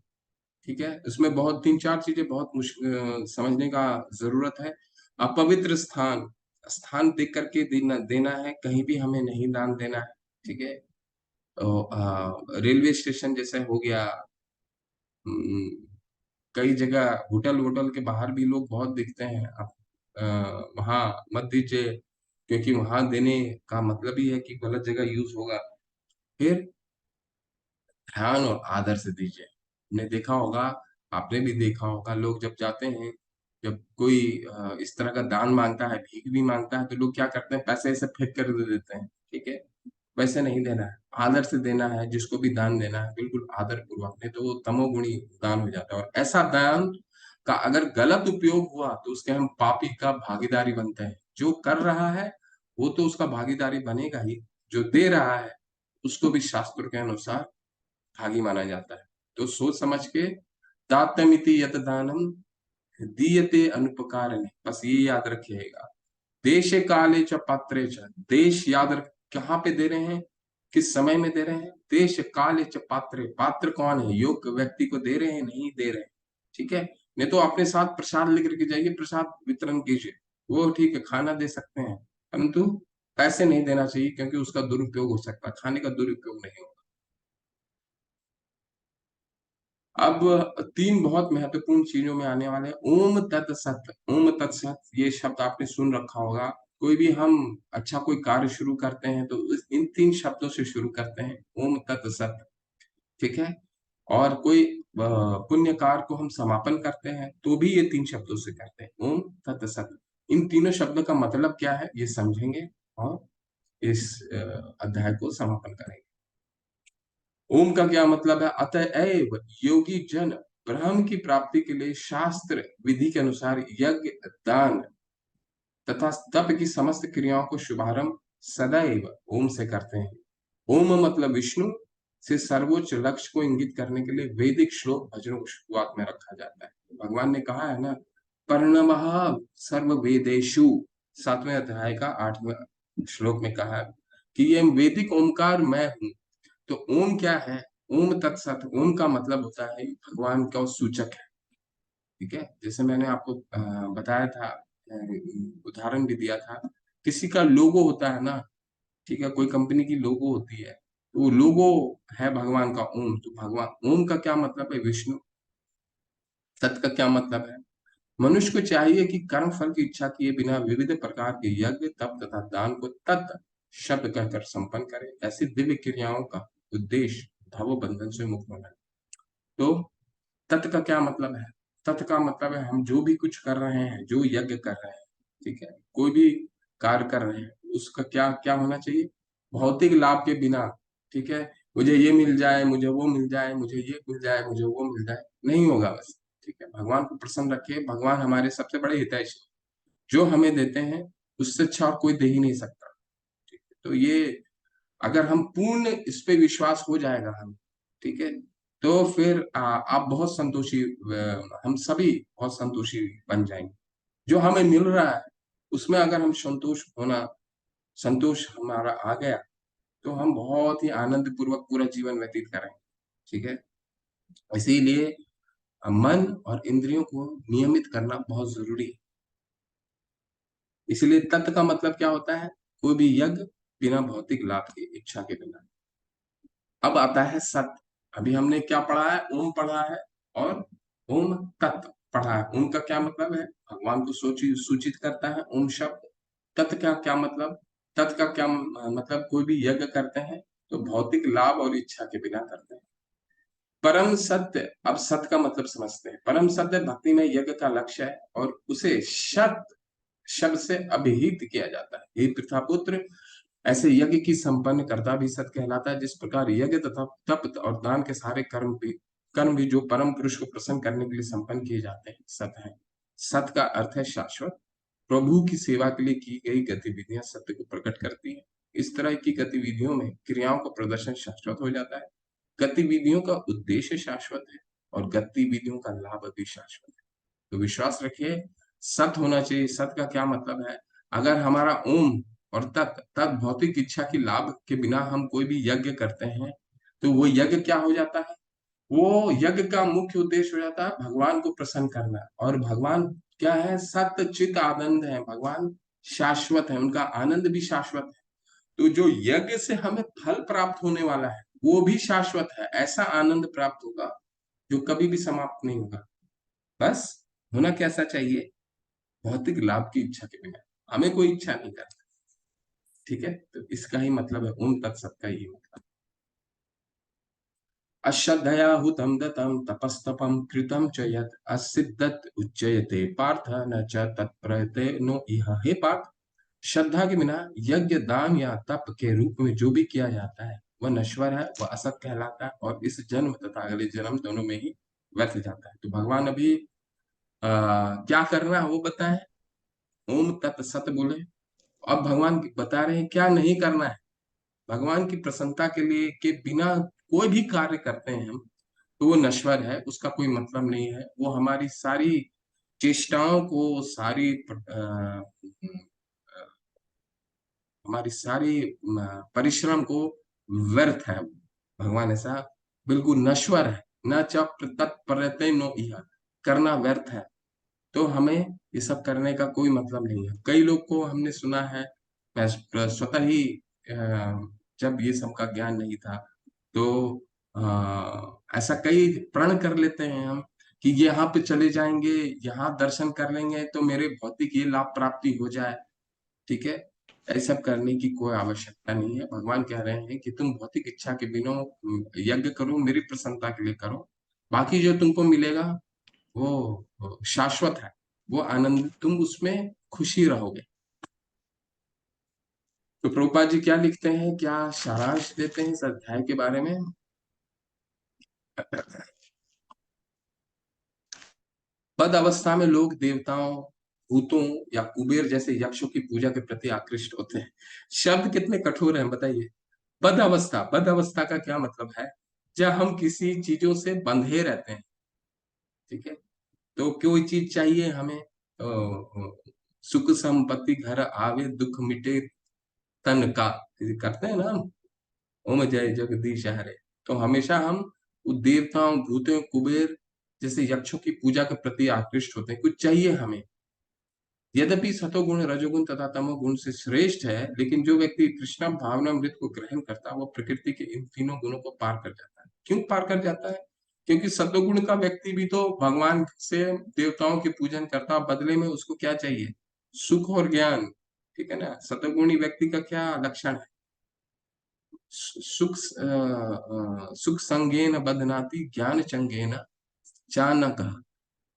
ठीक है, उसमें बहुत तीन चार चीजें बहुत मुश्किल समझने का जरूरत है। अपवित्र स्थान, स्थान देख करके देना देना है, कहीं भी हमें नहीं दान देना है। ठीक है, तो रेलवे स्टेशन जैसे हो गया, हम्म, कई जगह होटल वोटल के बाहर भी लोग बहुत दिखते हैं, आप वहाँ मत दीजिए, क्योंकि वहां देने का मतलब ही है कि गलत जगह यूज होगा। फिर ध्यान और आदर से दीजिए। आपने देखा होगा, आपने भी देखा होगा, लोग जब जाते हैं, जब कोई इस तरह का दान मांगता है, भीख भी मांगता है, तो लोग क्या करते हैं, पैसे ऐसे फेंक कर दे देते हैं। ठीक है, वैसे नहीं देना है, आदर से देना है। जिसको भी दान देना है बिल्कुल आदर पूर्वक, नहीं तो वो तमोगुणी दान हो जाता है। और ऐसा दान का अगर गलत उपयोग हुआ तो उसके हम पापी का भागीदारी बनते हैं। जो कर रहा है वो तो उसका भागीदारी बनेगा ही, जो दे रहा है उसको भी शास्त्र के अनुसार भागी माना जाता है। तो सोच समझ के, दातमिति यत दानम दीयते अनुपकार, बस ये याद रखिएगा। देश काले च पात्रे च, देश याद रख, कहाँ पे दे रहे हैं, किस समय में दे रहे हैं। देश काले च पात्रे, पात्र कौन है, योग्य व्यक्ति को दे रहे हैं, नहीं दे रहे हैं। ठीक है, नहीं तो अपने साथ प्रसाद लेकर के जाइए, प्रसाद वितरण कीजिए, वो ठीक है, खाना दे सकते हैं, परंतु पैसे नहीं देना चाहिए, क्योंकि उसका दुरुपयोग हो सकता है, खाने का दुरुपयोग नहीं हो। अब तीन बहुत महत्वपूर्ण चीजों में आने वाले हैं। ओम तत्सत, ओम तत्सत ये शब्द आपने सुन रखा होगा। कोई भी हम अच्छा कोई कार्य शुरू करते हैं तो इन तीन शब्दों से शुरू करते हैं, ओम तत्सत। ठीक है, और कोई पुण्य कार्य को हम समापन करते हैं तो भी ये तीन शब्दों से करते हैं, ओम तत्सत। इन तीनों शब्दों का मतलब क्या है ये समझेंगे और इस अध्याय को समापन करेंगे। ओम का क्या मतलब है, अतएव योगी जन ब्रह्म की प्राप्ति के लिए शास्त्र विधि के अनुसार यज्ञ, दान तथा तप की समस्त क्रियाओं को शुभारंभ सदैव ओम से करते हैं। ओम मतलब विष्णु से सर्वोच्च लक्ष्य को इंगित करने के लिए वैदिक श्लोक भजनों को शुरुआत में रखा जाता है। भगवान ने कहा है ना, प्रणवः सर्व वेदेषु, 7वें अध्याय का 8वें श्लोक में कहा है कि ये वैदिक ओमकार मैं हूँ। तो ओम क्या है, ओम तत्सत, ओम का मतलब होता है भगवान का सूचक है। ठीक है, जैसे मैंने आपको बताया था, उदाहरण भी दिया था, किसी का लोगो होता है ना, ठीक है, कोई कंपनी की लोगो होती है, तो वो लोगो है भगवान का ओम। तो भगवान ओम का क्या मतलब है, विष्णु। तत् का क्या मतलब है, मनुष्य को चाहिए कि कर्म फल की इच्छा किए बिना विविध प्रकार के यज्ञ तप तथा दान को तत् शब्द कहकर संपन्न करे। ऐसी दिव्य क्रियाओं का उद्देश्य भव बंधन से मुक्त होना है। तो तत् का क्या मतलब है, तत् का मतलब है हम जो भी कुछ कर रहे हैं, जो यज्ञ कर रहे हैं, ठीक है, कोई भी कार्य कर रहे हैं, उसका क्या क्या होना चाहिए, भौतिक लाभ के बिना। ठीक है, मुझे ये मिल जाए, मुझे वो मिल जाए, मुझे ये मिल जाए, मुझे वो मिल जाए, नहीं होगा बस। ठीक है, भगवान को प्रसन्न रखिए, भगवान हमारे सबसे बड़े हितैषी, जो हमें देते हैं उससे अच्छा और कोई दे ही नहीं सकता। ठीक है, तो ये अगर हम पूर्ण इस पे विश्वास हो जाएगा हम, ठीक है, तो फिर आप बहुत संतोषी, हम सभी बहुत संतोषी बन जाएंगे। जो हमें मिल रहा है उसमें अगर हम संतोष हमारा आ गया, तो हम बहुत ही आनंद पूर्वक पूरा जीवन व्यतीत करेंगे। ठीक है, इसीलिए मन और इंद्रियों को नियमित करना बहुत जरूरी है। इसलिए तत्व का मतलब क्या होता है? कोई भी यज्ञ बिना भौतिक लाभ की इच्छा के बिना। अब आता है सत्य। अभी हमने क्या पढ़ा है? ओम पढ़ा है और ओम तत्व पढ़ा है। ओम का क्या मतलब है? भगवान को सूचित करता है ओम शब्द। तत्व का क्या मतलब? तत्व का क्या मतलब? कोई भी यज्ञ करते हैं तो भौतिक लाभ और इच्छा के बिना करते हैं। परम सत्य, अब सत्य का मतलब समझते हैं। परम सत्य भक्ति में यज्ञ का लक्ष्य है और उसे सत्य शब्द से अभिहित किया जाता है। हे पृथापुत्र, ऐसे यज्ञ की संपन्न कर्ता भी सत कहलाता है। जिस प्रकार यज्ञ तथा तप और दान के सारे कर्म भी जो परम पुरुष को प्रसन्न करने के लिए संपन्न किए जाते हैं, सत है। सत का अर्थ है शाश्वत। प्रभु की सेवा के लिए की गई गतिविधियां सत्य को प्रकट करती हैं। इस तरह की गतिविधियों में क्रियाओं का प्रदर्शन शाश्वत हो जाता है। गतिविधियों का उद्देश्य शाश्वत है और गतिविधियों का लाभ भी शाश्वत है। तो विश्वास रखिए, सत होना चाहिए। सत का क्या मतलब है? अगर हमारा ओम और तत् भौतिक इच्छा की लाभ के बिना हम कोई भी यज्ञ करते हैं, तो वो यज्ञ क्या हो जाता है? वो यज्ञ का मुख्य उद्देश्य हो जाता है भगवान को प्रसन्न करना। और भगवान क्या है? सत्य चित आनंद है। भगवान शाश्वत है, उनका आनंद भी शाश्वत है। तो जो यज्ञ से हमें फल प्राप्त होने वाला है वो भी शाश्वत है। ऐसा आनंद प्राप्त होगा जो कभी भी समाप्त नहीं होगा। बस होना कैसा चाहिए? भौतिक लाभ की इच्छा के बिना। हमें कोई इच्छा नहीं करता। ठीक है, तो इसका ही मतलब है ओम तत्सत का ही मतलब। अश्रद्धया हुतम दतम तपस्तपम कृतम च यत् असिद्धत उच्यते पार्थ न च तत्प्रयते नो इह। हे पार्थ, श्रद्धा के बिना यज्ञ दान या तप के रूप में जो भी किया जाता है वह नश्वर है, वह असत कहलाता है और इस जन्म तथा अगले जन्म दोनों में ही व्यर्थ जाता है। तो भगवान अभी क्या करना है वो बताएं। ओम तत् सत बोले। अब भगवान बता रहे हैं क्या नहीं करना है। भगवान की प्रसन्नता के लिए के बिना कोई भी कार्य करते हैं हम, तो वो नश्वर है, उसका कोई मतलब नहीं है। वो हमारी सारी चेष्टाओं को, हमारी सारी परिश्रम को व्यर्थ है। भगवान ऐसा बिल्कुल नश्वर है। न च तत्परते नो इह, करना व्यर्थ है। तो हमें ये सब करने का कोई मतलब नहीं है। कई लोग को हमने सुना है, मैं स्वतः ही अ, जब ये सब का ज्ञान नहीं था, तो ऐसा कई प्रण कर लेते हैं हम कि यहाँ पे चले जाएंगे, यहाँ दर्शन कर लेंगे तो मेरे भौतिक ये लाभ प्राप्ति हो जाए। ठीक है, ऐसा करने की कोई आवश्यकता नहीं है। भगवान कह रहे हैं कि तुम भौतिक इच्छा के बिना यज्ञ करो, मेरी प्रसन्नता के लिए करो। बाकी जो तुमको मिलेगा वो शाश्वत है। वो आनंद, तुम उसमें खुशी रहोगे। तो प्रभुपाद जी क्या लिखते हैं, क्या सारांश देते हैं इस अध्याय के बारे में? बद अवस्था में लोग देवताओं, भूतों या कुबेर जैसे यक्षों की पूजा के प्रति आकृष्ट होते हैं। शब्द कितने कठोर हैं बताइए। बद अवस्था, बद अवस्था का क्या मतलब है? जब हम किसी चीजों से बंधे रहते हैं। ठीक है, तो कोई चीज चाहिए हमें, सुख संपत्ति घर आवे दुख मिटे तन का, करते हैं ना हम, ओम जय जगदीश हरे। तो हमेशा हम उस देवताओं, भूतों, कुबेर जैसे यक्षों की पूजा के प्रति आकृष्ट होते हैं। कुछ चाहिए हमें। यद्यपि सतोगुण, रजोगुण तथा तमोगुण से श्रेष्ठ है, लेकिन जो व्यक्ति कृष्णा भावनामृत को ग्रहण करता है वो प्रकृति के इन तीनों गुणों को पार कर जाता है। क्यों पार कर जाता है? क्योंकि सतोगुण का व्यक्ति भी तो भगवान से देवताओं के पूजन करता है, बदले में उसको क्या चाहिए? सुख और ज्ञान। ठीक है ना? सतोगुणी व्यक्ति का क्या लक्षण है? सुख संगेन बदनाति ज्ञान चंगेन चाणक।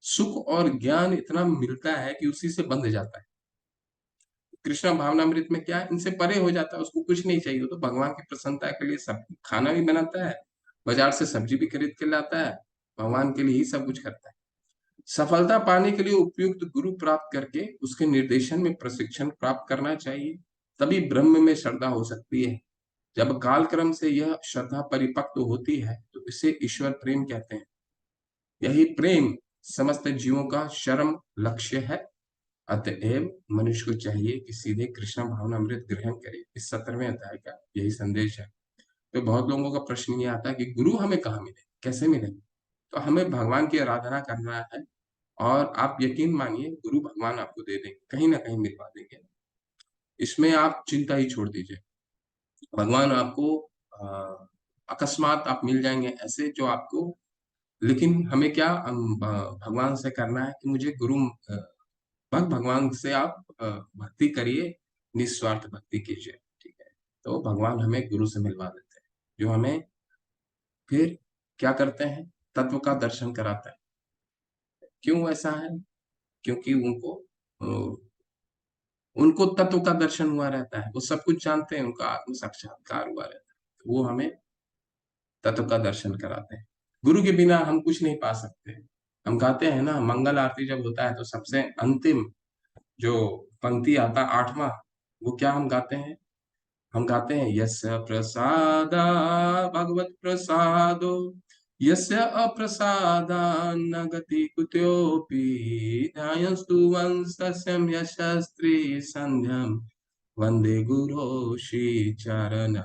सुख और ज्ञान इतना मिलता है कि उसी से बंध जाता है। कृष्णा भावनामृत में क्या है? इनसे परे हो जाता है, उसको कुछ नहीं चाहिए। तो भगवान की प्रसन्नता के लिए सब खाना भी बनाता है, बाजार से सब्जी भी खरीद के लाता है, भगवान के लिए ही सब कुछ करता है। सफलता पाने के लिए उपयुक्त गुरु प्राप्त करके उसके निर्देशन में प्रशिक्षण प्राप्त करना चाहिए, तभी ब्रह्म में श्रद्धा हो सकती है। जब कालक्रम से यह श्रद्धा परिपक्व होती है तो इसे ईश्वर प्रेम कहते हैं। यही प्रेम समस्त जीवों का चरम लक्ष्य है। अतएव मनुष्य को चाहिए कि सीधे कृष्ण भावनामृत ग्रहण करे। इस 17वें अध्याय का यही संदेश है। तो बहुत लोगों का प्रश्न ये आता है कि गुरु हमें कहाँ मिले, कैसे मिलेंगे? तो हमें भगवान की आराधना करना है, और आप यकीन मानिए गुरु भगवान आपको दे देंगे, कहीं ना कहीं मिलवा देंगे। इसमें आप चिंता ही छोड़ दीजिए। भगवान आपको अकस्मात आप मिल जाएंगे ऐसे जो आपको, लेकिन हमें क्या भगवान से करना है कि मुझे भगवान से आप भक्ति करिए, निस्वार्थ भक्ति कीजिए, ठीक है? तो भगवान हमें गुरु से मिलवा देते हैं, जो हमें फिर क्या करते हैं, तत्व का दर्शन कराता है। क्यों ऐसा है? क्योंकि उनको तत्व का दर्शन हुआ रहता है, वो सब कुछ जानते हैं, उनका आत्म साक्षात्कार हुआ रहता है, तो वो हमें तत्व का दर्शन कराते हैं। गुरु के बिना हम कुछ नहीं पा सकते। हम कहते हैं ना, मंगल आरती जब होता है तो सबसे अंतिम जो पंक्ति आता है, 8वां, वो क्या हम गाते हैं? हम गाते हैं, यस्य प्रसादा भगवत प्रसादो, यस्य अप्रसादा न गति कुतोऽपि, ध्यायस्तु वंशस्यं यशस्त्री संध्यम, वंदे गुरो श्रीचरणरविन्दम्।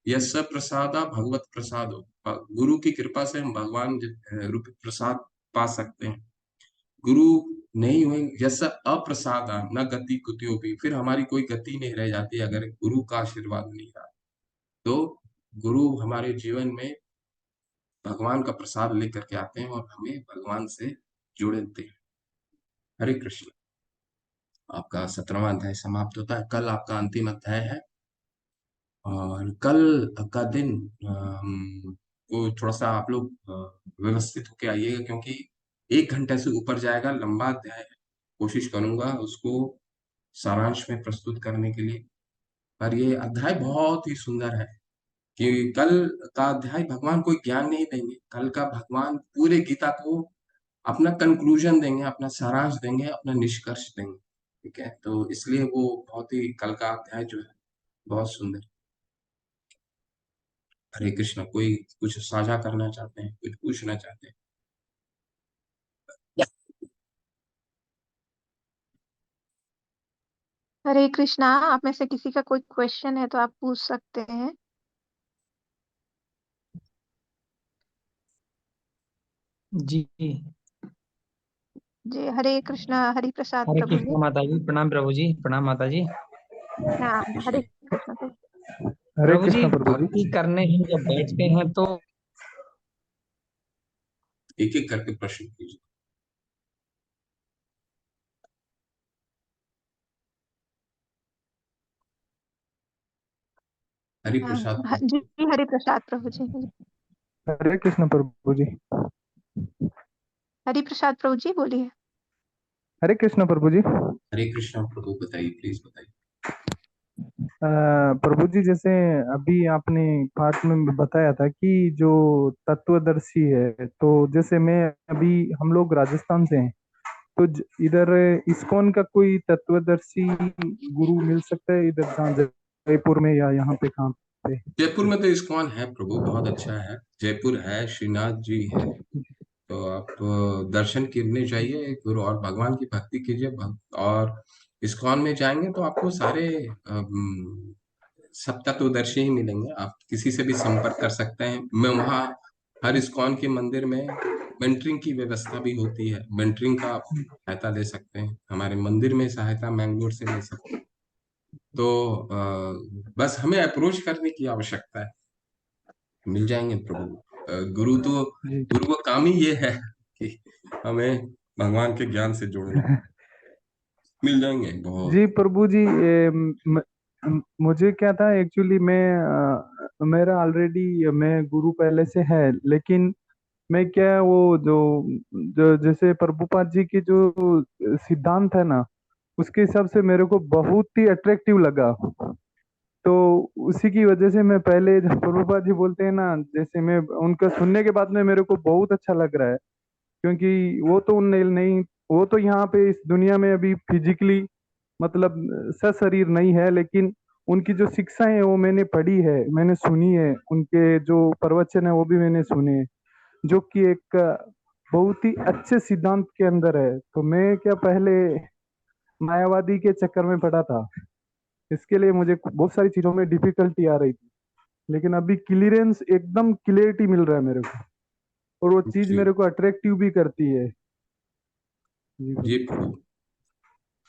यस्य प्रसादा भगवत प्रसादो, गुरु की कृपा से हम भगवान रूपी प्रसाद पा सकते हैं। गुरु नहीं हुए, यस्य अप्रसादा न गति कुतोऽपि, फिर हमारी कोई गति नहीं रह जाती अगर गुरु का आशीर्वाद नहीं रहा। तो गुरु हमारे जीवन में भगवान का प्रसाद लेकर के आते हैं और हमें भगवान से जोड़ते हैं। हरे कृष्ण। आपका 17वां अध्याय समाप्त होता है। कल आपका अंतिम अध्याय है, और कल का दिन को थोड़ा सा आप लोग व्यवस्थित होके आइएगा, क्योंकि 1 घंटे से ऊपर जाएगा, लंबा अध्याय है। कोशिश करूंगा उसको सारांश में प्रस्तुत करने के लिए। पर ये अध्याय बहुत ही सुंदर है कि कल का अध्याय भगवान कोई ज्ञान नहीं देंगे, कल का भगवान पूरे गीता को अपना कंक्लूजन देंगे, अपना सारांश देंगे, अपना निष्कर्ष देंगे, ठीक है? तो इसलिए वो बहुत ही, कल का अध्याय जो है बहुत सुंदर। हरे कृष्ण। कोई कुछ साझा करना चाहते हैं, कुछ पूछना चाहते हैं? हरे कृष्णा, आप में से किसी का कोई क्वेश्चन है तो आप पूछ सकते हैं। जी। जी, हरे कृष्णा, हरि प्रसाद हरे प्रभु जी। कृष्ण माता जी, प्रणाम प्रभु जी, प्रणाम माता जी। प्रणाम, कृष्ण। हरे कृष्णा प्रभु। हरे प्रभु जी, कृष्ण प्रभु जी। भक्ति करने ही जब बैठते हैं तो एक एक करके प्रश्न कीजिए। हरि प्रसाद जी, प्रभु। हरे प्रसाद प्रभु जी। हरे कृष्ण प्रभु जी। हरि प्रसाद प्रभु जी बोलिए। हरे कृष्ण प्रभु जी। हरे कृष्ण प्रभु, बताइए, प्लीज बताइए। प्रभु जी, जैसे अभी आपने पाठ में बताया था कि जो तत्वदर्शी है, तो जैसे मैं अभी, हम लोग राजस्थान से हैं, तो इधर इस्कॉन का कोई तत्वदर्शी गुरु मिल सकता है इधर, जहाँ जयपुर में या यहाँ पे, कहाँ पे? जयपुर में तो इस्कॉन है प्रभु, बहुत अच्छा है। जयपुर है, श्रीनाथ जी है। तो आप दर्शन करने जाइए गुरु, और भगवान की भक्ति कीजिए। और इस्कॉन में जाएंगे तो आपको सारे सब तत्वदर्शी ही मिलेंगे। आप किसी से भी संपर्क कर सकते हैं। मैं वहाँ हर इस्कॉन के मंदिर में मेंटरिंग की व्यवस्था भी होती है, मेंटरिंग का आप सहायता ले सकते हैं, हमारे मंदिर में सहायता मैंगलोर से ले सकते हैं। तो बस हमें अप्रोच करने की आवश्यकता है, मिल जाएंगे प्रभु। गुरु तो, जी गुरु का काम ही ये है कि हमें भगवान के ज्ञान से जोड़ना। मिल जाएंगे बहुत। जी प्रभु जी, मुझे क्या था एक्चुअली, मेरा ऑलरेडी, मैं गुरु पहले से है, लेकिन मैं क्या, वो जैसे प्रभुपाद जी की जो सिद्धांत है ना, उसके हिसाब से मेरे को बहुत ही अट्रैक्टिव लगा। तो उसी की वजह से मैं पहले, जब प्रभुपाद जी बोलते हैं ना, जैसे मैं उनका सुनने के बाद में मेरे को बहुत अच्छा लग रहा है, क्योंकि वो तो नहीं नहीं, वो तो यहाँ पे इस दुनिया में अभी फिजिकली, मतलब सशरीर नहीं है, लेकिन उनकी जो शिक्षाएं है वो मैंने पढ़ी है, मैंने सुनी है, उनके जो प्रवचन है वो भी मैंने सुने हैं, जो कि एक बहुत ही अच्छे सिद्धांत के अंदर है। तो मैं क्या पहले मायावादी के चक्कर में पड़ा था, इसके लिए मुझे बहुत सारी चीजों में डिफिकल्टी आ रही थी। लेकिन अभी क्लियरेंस, एकदम क्लियरिटी मिल रहा है मेरे को, और वो चीज जी मेरे को अट्रैक्टिव भी करती है। जी जी प्रभु। प्रभु,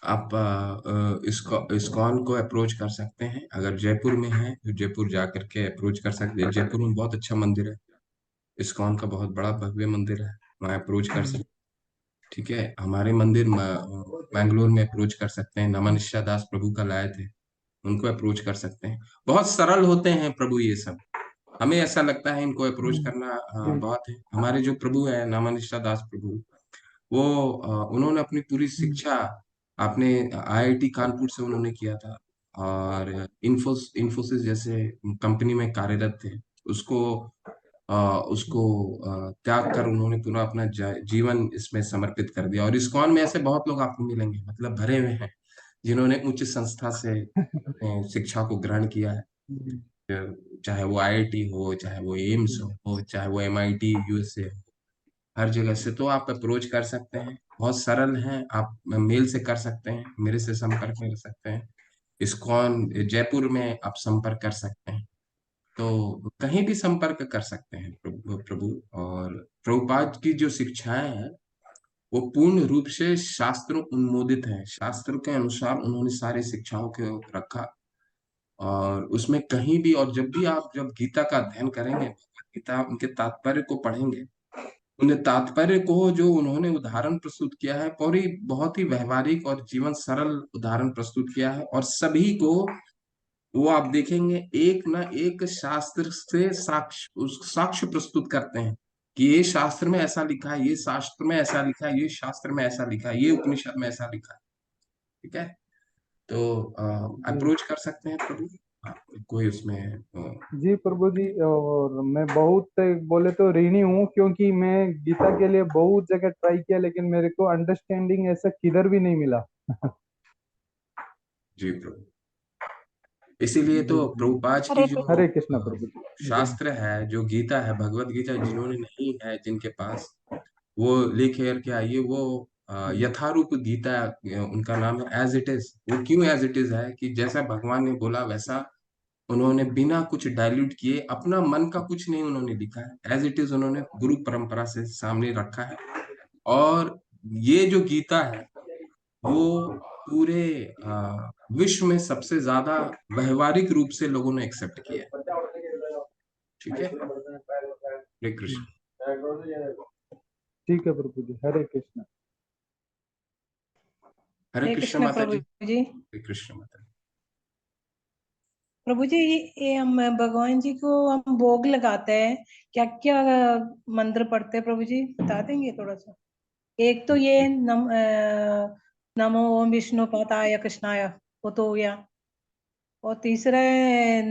आप इसको इस्कॉन को अप्रोच कर सकते हैं। अगर जयपुर में है तो जयपुर जाकर के अप्रोच कर सकते हैं। जयपुर में बहुत अच्छा मंदिर है, इस्कॉन का बहुत बड़ा भव्य मंदिर है, वहाँ अप्रोच कर सकते हैं। ठीक है, हमारे मंदिर मैंगलोर में अप्रोच कर सकते हैं। नमन निष्ठा दास प्रभु का लाए थे, उनको अप्रोच कर सकते हैं। बहुत सरल होते हैं प्रभु ये सब। हमें ऐसा लगता है इनको अप्रोच करना जी। बहुत है। हमारे जो प्रभु है नमन निष्ठा दास प्रभु, वो उन्होंने अपनी पूरी शिक्षा अपने आईआईटी कानपुर से उन्होंने किया था, और इन्फोसिस जैसे कंपनी में कार्यरत थे। उसको उसको त्याग कर उन्होंने पूरा अपना जीवन इसमें समर्पित कर दिया। और इस्कॉन में ऐसे बहुत लोग आपको मिलेंगे, मतलब भरे हुए हैं, जिन्होंने उच्च संस्था से शिक्षा को ग्रहण किया है। चाहे वो आईआईटी हो, चाहे वो एम्स हो, चाहे वो एमआईटी यूएसए हो, हर जगह से। तो आप अप्रोच कर सकते हैं, बहुत सरल हैं। आप मेल से कर सकते हैं, मेरे से संपर्क में कर सकते हैं। इस्कॉन जयपुर में आप संपर्क कर सकते हैं। तो कहीं भी संपर्क कर सकते हैं प्रभु। और प्रभुपाद की जो शिक्षाएं हैं वो पूर्ण रूप से शास्त्रों उन्मोदित है। शास्त्र के अनुसार उन्होंने सारी शिक्षाओं को रखा, और उसमें कहीं भी, और जब भी आप जब गीता का अध्ययन करेंगे, भगवत गीता, उनके तात्पर्य को पढ़ेंगे, उन्हें तात्पर्य को जो उन्होंने उदाहरण प्रस्तुत किया है, पूरी बहुत ही व्यवहारिक और जीवन सरल उदाहरण प्रस्तुत किया है। और सभी को वो आप देखेंगे एक ना एक शास्त्र से साक्ष्य प्रस्तुत करते हैं कि ये शास्त्र में ऐसा लिखा है, ये शास्त्र में ऐसा लिखा है, ये शास्त्र में ऐसा लिखा है, ये उपनिषद में ऐसा लिखा है। ठीक है, तो जी। अप्रोच कर सकते हैं प्रभु। कोई उसमें जी प्रभु जी, और मैं बहुत बोले तो ऋणी हूँ, क्योंकि मैं गीता के लिए बहुत जगह ट्राई किया, लेकिन मेरे को अंडरस्टैंडिंग ऐसा किधर भी नहीं मिला। जी प्रभु, इसीलिए जी। तो प्रभुपाद की हरे जो कृष्ण। हरे कृष्णा प्रभु जी। जी। शास्त्र है, जो गीता है, भगवत गीता, जिन्होंने नहीं है जिनके पास, वो लेके करके आइए। वो यथारूप गीता, उनका नाम है एज इट इज। वो क्यों एज इट इज है कि जैसा भगवान ने बोला वैसा उन्होंने बिना कुछ डाइल्यूट किए, अपना मन का कुछ नहीं उन्होंने लिखा है, एज इट इज उन्होंने गुरु परंपरा से सामने रखा है। और ये जो गीता है वो पूरे विश्व में सबसे ज्यादा व्यवहारिक रूप से लोगों ने एक्सेप्ट किया है। ठीक है, हरे कृष्ण। ठीक है प्रभु जी, हरे कृष्णा। हरे हरे कृष्ण कृष्ण माता जी। प्रभु जी। हरे कृष्ण माता जी। प्रभु जी, ये हम भगवान जी को हम भोग लगाते हैं, क्या क्या मंत्र पढ़ते हैं प्रभु जी, बता देंगे थोड़ा सा? एक तो ये नमो ओम विष्णु पादाय कृष्णाय, वो तो हो गया। और तीसरा है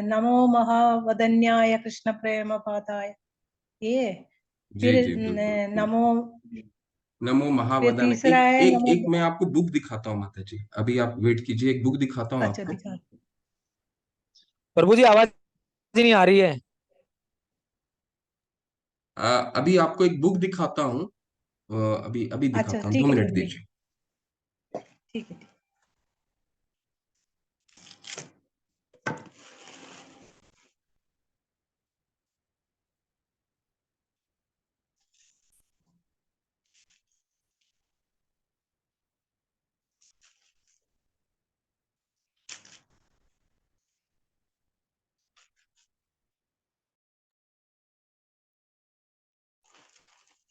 नमो महावदन्याय कृष्ण प्रेम पादाय, ये। जी फिर जी बिल्कुल। नमो, नमो फिर महावदन। तीसरा एक है एक नमो। एक मैं आपको बुक दिखाता हूँ माता जी, अभी आप वेट कीजिए, एक बुक दिखाता हूँ अच्छा, आपको। दिखा। प्रभु जी आवाज नहीं आ रही है। अभी आपको एक बुक दिखाता हूँ। अभी अभी अच्छा, दिखाता हूँ, दो ठीक है मिनट प्रभु जी, दीजिए। ठीक है।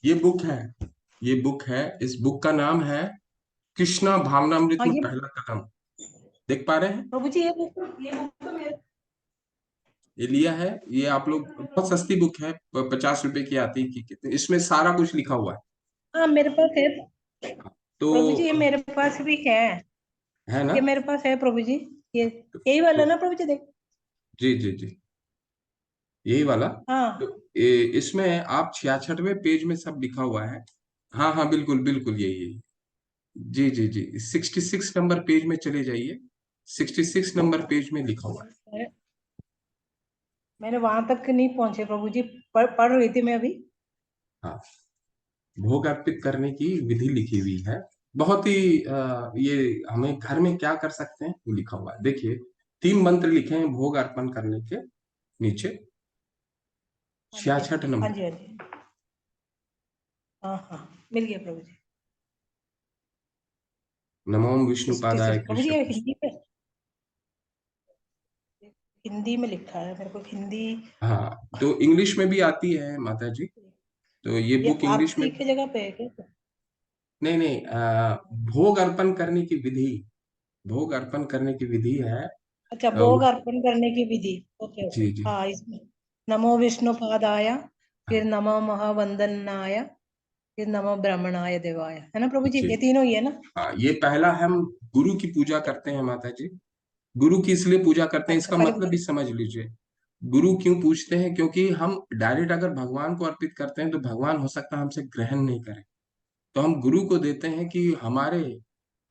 ये बुक है, ये बुक है, इस बुक का नाम है कृष्णा भावनामृत हाँ, में ये पहला कदम। देख पा रहे हैं? प्रभु जी, ये बुक तो मेरे। ये लिया है, ये आप लोग, बहुत सस्ती बुक है, 50 रुपए की आती है कि कितने, इसमें सारा कुछ लिखा हुआ है। हाँ, मेरे पास है तो प्रभु जी, ये मेरे पास भी है। है ना? ये मेरे पास है प्रभु जी, ये यही वाला तो ना प्रभु जी, देख। जी जी जी, यही वाला। तो हाँ। इसमें आप 66वें पेज में सब लिखा हुआ है। हाँ हाँ बिल्कुल बिल्कुल, यही यही। जी जी जी, 66 नंबर पेज में चले जाइए, 66 नंबर पेज में लिखा हुआ है। मेरे वहां तक नहीं पहुंचे प्रभु जी, पढ़ रही थी मैं अभी। हाँ, भोग अर्पित करने की विधि लिखी हुई है। बहुत ही ये हमें घर में क्या कर सकते हैं वो लिखा हुआ है। देखिए 3 मंत्र लिखे हैं भोग अर्पण करने के नीचे, हाँ जी 66 हाँ नंबर। जी हाँ जी, हाँ हाँ, मिल गया प्रभु जी। नमो 66 विष्णुपादाय प्रभु जी, कृष्ण ये कृष्ण। हिंदी में लिखा है, मेरे को हिंदी। हाँ तो इंग्लिश में भी आती है माता जी, तो ये ये बुक इंग्लिश में। आरती की जगह पे है क्या? नहीं नहीं, भोग अर्पण करने की विधि, भोग अर्पण करने की विधि है। अच्छा, भोग उस, अर्पण करने की विधि। ओके ओके, जी जी। हाँ, इसमें नमो विष्णुपादाय, हाँ फिर नमो महावंदनाय, फिर नमो ब्रह्मणाय देवाय, है ना प्रभु जी? जी। ये तीनों ही है ना? हाँ ये पहला हम गुरु की पूजा करते हैं माता जी। गुरु की इसलिए पूजा करते हैं, अच्छा, इसका पहले मतलब भी समझ लीजिए। गुरु क्यों पूछते हैं, क्योंकि हम डायरेक्ट अगर भगवान को अर्पित करते हैं तो भगवान हो सकता है हमसे ग्रहण नहीं करें, तो हम गुरु को देते हैं कि हमारे,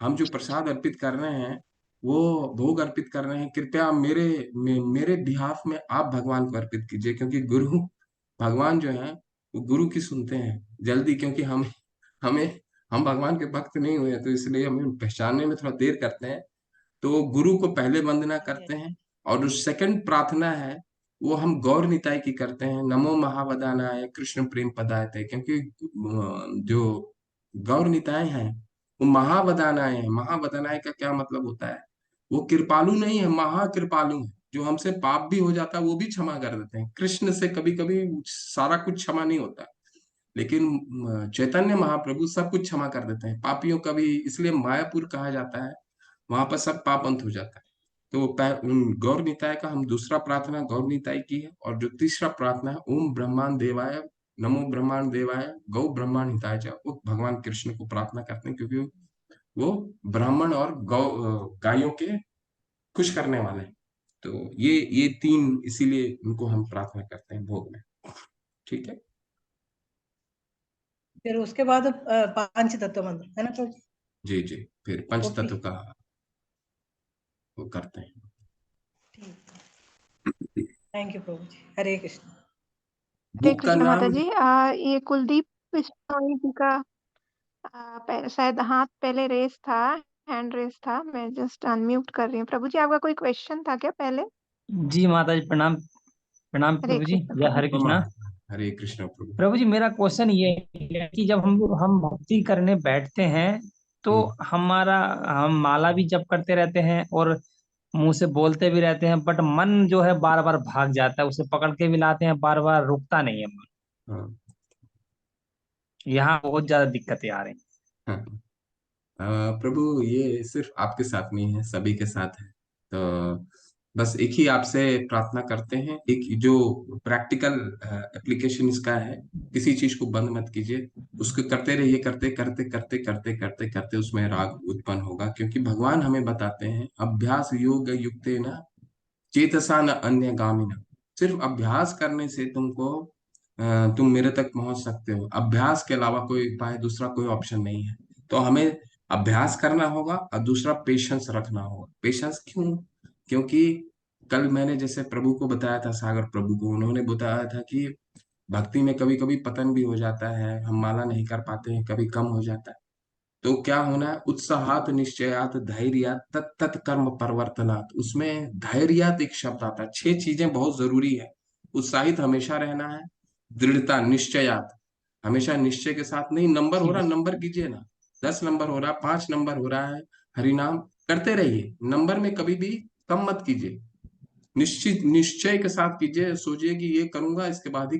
हम जो प्रसाद अर्पित कर रहे हैं, वो भोग अर्पित कर रहे हैं, कृपया मेरे बिहाफ में आप भगवान को अर्पित कीजिए, क्योंकि गुरु, भगवान जो है वो गुरु की सुनते हैं जल्दी, क्योंकि हमें हम भगवान के भक्त नहीं हुए हैं, तो इसलिए हमें पहचानने में थोड़ा देर करते हैं। तो गुरु को पहले वंदना हाँ जी हाँ करते जी। हैं। और जो सेकंड प्रार्थना है वो हम गौर निताई की करते हैं, नमो महावदानाय कृष्ण प्रेम पदायते, क्योंकि जो गौर निताय हैं वो महावदानाय है। महावदानाय का क्या मतलब होता है, वो कृपालु नहीं है, महाकृपालु है। जो हमसे पाप भी हो जाता है वो भी क्षमा कर देते हैं। कृष्ण से कभी कभी सारा कुछ क्षमा नहीं होता, लेकिन चैतन्य महाप्रभु सब कुछ क्षमा कर देते हैं, पापियों का भी, इसलिए मायापुर कहा जाता है, वहां पर सब पाप अंत हो जाता है। तो गौर निताय का हम दूसरा प्रार्थना गौर निताय की है। और जो तीसरा प्रार्थना है ओम ब्रह्मांड देवाय, नमो ब्रह्मांड देवाय गौ ब्रह्मांड हिताय च, वो भगवान कृष्ण को प्रार्थना करते हैं, क्योंकि वो ब्राह्मण और गौ गायों के खुश करने वाले हैं। तो ये 3 इसीलिए उनको हम प्रार्थना करते हैं भोग में। ठीक है। फिर उसके बाद पांच तत्व मंत्र, है ना प्रभु जी? जी जी, फिर पंच ओके, तत्व का वो करते हैं। ठीक। Thank you Prabhu ji, Hare Krishna. Hare book का कृष्ण माता नाम, जी। ये कुलदीप स्वामी जी का शायद हाथ पहले रेस था, हैंड रेस था। मैं जस्ट अनम्यूट कर रही हूँ। प्रभु जी, आपका कोई क्वेश्चन था क्या पहले? जी माता जी, प्रणाम। प्रणाम हरे प्रभु जी, कृष्ण जय प्रभु। हरे कृष्णा। हरे कृष्ण प्रभु। प्रभु जी, मेरा क्वेश्चन ये है कि जब हम भक्ति करने बैठते हैं तो हम्म, हमारा, हम माला भी जप करते रहते हैं और मुंह से बोलते भी रहते हैं, बट मन जो है बार बार भाग जाता है, उसे पकड़ के भी लाते हैं, बार बार रुकता नहीं है मन। हाँ यहाँ बहुत ज्यादा दिक्कतें आ रही हैं। हाँ। प्रभु ये सिर्फ आपके साथ नहीं है, सभी के साथ है। तो बस एक ही आपसे प्रार्थना करते हैं, एक जो प्रैक्टिकल एप्लीकेशन इसका है, किसी चीज को बंद मत कीजिए, उसको करते रहिए, करते करते करते करते करते करते उसमें राग उत्पन्न होगा, क्योंकि भगवान हमें बताते हैं अभ्यास योग युक्ते न चेतसा न अन्य गामिना। सिर्फ अभ्यास करने से तुम मेरे तक पहुंच सकते हो, अभ्यास के अलावा कोई उपाय, दूसरा कोई ऑप्शन नहीं है। तो हमें अभ्यास करना होगा और दूसरा पेशेंस रखना होगा। पेशेंस क्यों, क्योंकि कल मैंने जैसे प्रभु को बताया था, सागर प्रभु को, उन्होंने बताया था कि भक्ति में कभी कभी पतन भी हो जाता है, हम माला नहीं कर पाते हैं, कभी कम हो जाता है। तो क्या होना है, उत्साहात निश्चयात धैर्यात तत्त कर्म परिवर्तनात्, उसमें धैर्यात एक शब्द आता है। 6 चीजें बहुत जरूरी है। उत्साहित हमेशा रहना है, दृढ़ता, निश्चयात, हमेशा निश्चय के साथ, नहीं नंबर हो जी रहा नंबर कीजिए ना, 10 नंबर हो रहा, 5 नंबर हो रहा है, हरिनाम करते रहिए, नंबर में कभी भी कम मत कीजिए। निश्चित निश्चय के साथ कीजिए, सोचिए कि ये करूंगा, इसके बाद ही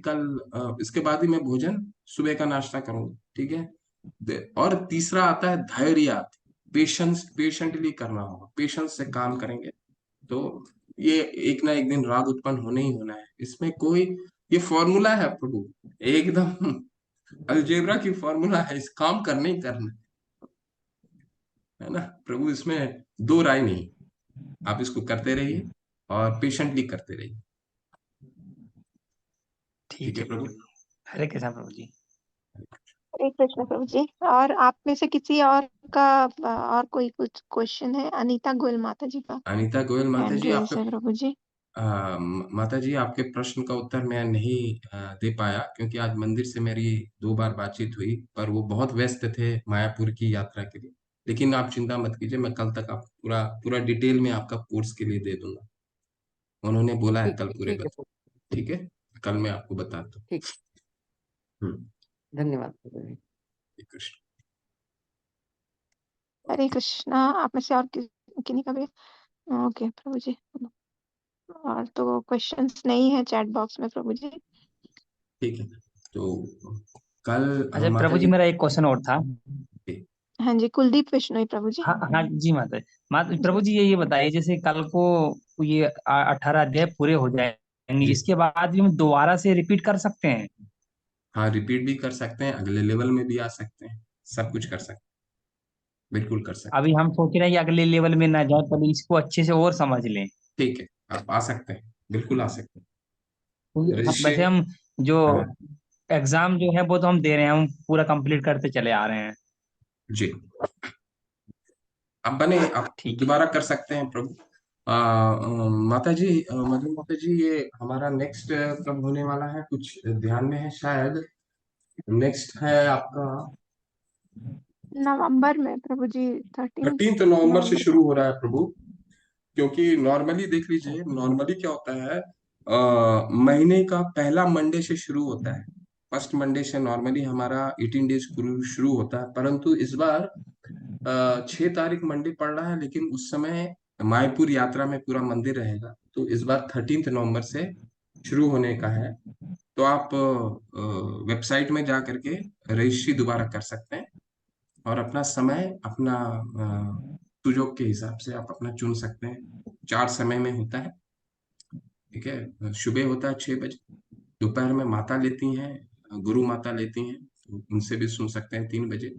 इसके बाद ही मैं भोजन, सुबह का नाश्ता करूंगा। ठीक है। और तीसरा आता है धैर्य, पेशेंस, पेशेंटली करना होगा, पेशेंस से काम करेंगे तो ये एक ना एक दिन राग उत्पन्न होने ही होना है। इसमें कोई, ये फॉर्मूला है प्रभु, एकदम अलजेब्रा की फॉर्मूला है, इस काम करने ही करना है ना प्रभु, इसमें दो राय नहीं। आप इसको करते रहिए और पेशेंटली करते रहिए। ठीक ठीक है है प्रभु। प्रभु जी। हरे कृष्णा प्रभु जी। हरे कृष्ण प्रभु जी। और आप में से किसी और का और कोई कुछ क्वेश्चन है? अनीता गोयल माता जी का अनीता गोयल माता हैंड जी, रेस आपका है प्रभु जी। माता जी, आपके प्रश्न का उत्तर मैं नहीं दे पाया, क्योंकि आज मंदिर से मेरी 2 बार बातचीत हुई, पर वो बहुत व्यस्त थे मायापुर की यात्रा के लिए। लेकिन आप चिंता मत कीजिए, मैं कल तक आप पूरा पूरा डिटेल में आपका कोर्स के लिए दे दूंगा। उन्होंने बोला है कल पूरे ठीक है बता। ठीक है, कल मैं आपको बताता हूँ। ठीक। हम्म, धन्यवाद प्रभु जी। हरे कृष्ण। हरे कृष्णा। आप में से और किन्हीं का भी? ओके प्रभु जी। और तो क्वेश्चंस नहीं है चैट बॉक्स में प्रभु जी। ठीक है, तो कल अच्छा माता प्रभु जी, जी। मेरा एक क्वेश्चन और था। हाँ जी, कुलदीप बिश्नोई प्रभु जी। हाँ हाँ जी माता जी। प्रभु जी, ये बताइए, जैसे कल को ये 18 अध्याय पूरे हो जाएंगे, जी इसके बाद भी हम दोबारा से रिपीट कर सकते हैं? हाँ, रिपीट भी कर सकते हैं, अगले लेवल में भी आ सकते हैं, सब कुछ कर सकते हैं, बिल्कुल कर सकते अभी हम सोच रहे हैं कि अगले लेवल में ना जाए, पहले इसको अच्छे से और समझ लें। हैं। ठीक है, आप आ सकते हैं, बिल्कुल आ सकते हैं। वैसे रजिस्ट्रेशन। हम जो हाँ एग्जाम जो है वो तो हम दे रहे हैं, हम पूरा कंप्लीट करते चले आ रहे हैं। जी, आप बने, आप ठीक है। दोबारा कर सकते हैं प्रभु। माता जी, मधु माता जी, ये हमारा नेक्स्ट कब होने वाला है, कुछ ध्यान में है शायद? नेक्स्ट है आपका नवंबर में प्रभु जी, 13 13 नवंबर से नवंबर। शुरू हो रहा है प्रभु। क्योंकि नॉर्मली देख लीजिए, नॉर्मली क्या होता है, महीने का पहला मंडे से शुरू होता है। फर्स्ट मंडे से नॉर्मली हमारा 18 डेज शुरू होता है, परंतु इस बार 6 तारीख मंडे पड़ रहा है, लेकिन उस समय मायपुर यात्रा में पूरा मंदिर रहेगा, तो इस बार 13 नवंबर से शुरू होने का है। तो आप वेबसाइट में जा करके रजिस्ट्री दोबारा कर सकते हैं, और अपना समय अपना सुजोग के हिसाब से आप अपना चुन सकते हैं। 4 समय में होता है। ठीक है, सुबह होता है 6 बजे, दोपहर में माता लेती हैं, गुरु माता लेती हैं, तो उनसे भी सुन सकते हैं 3 बजे,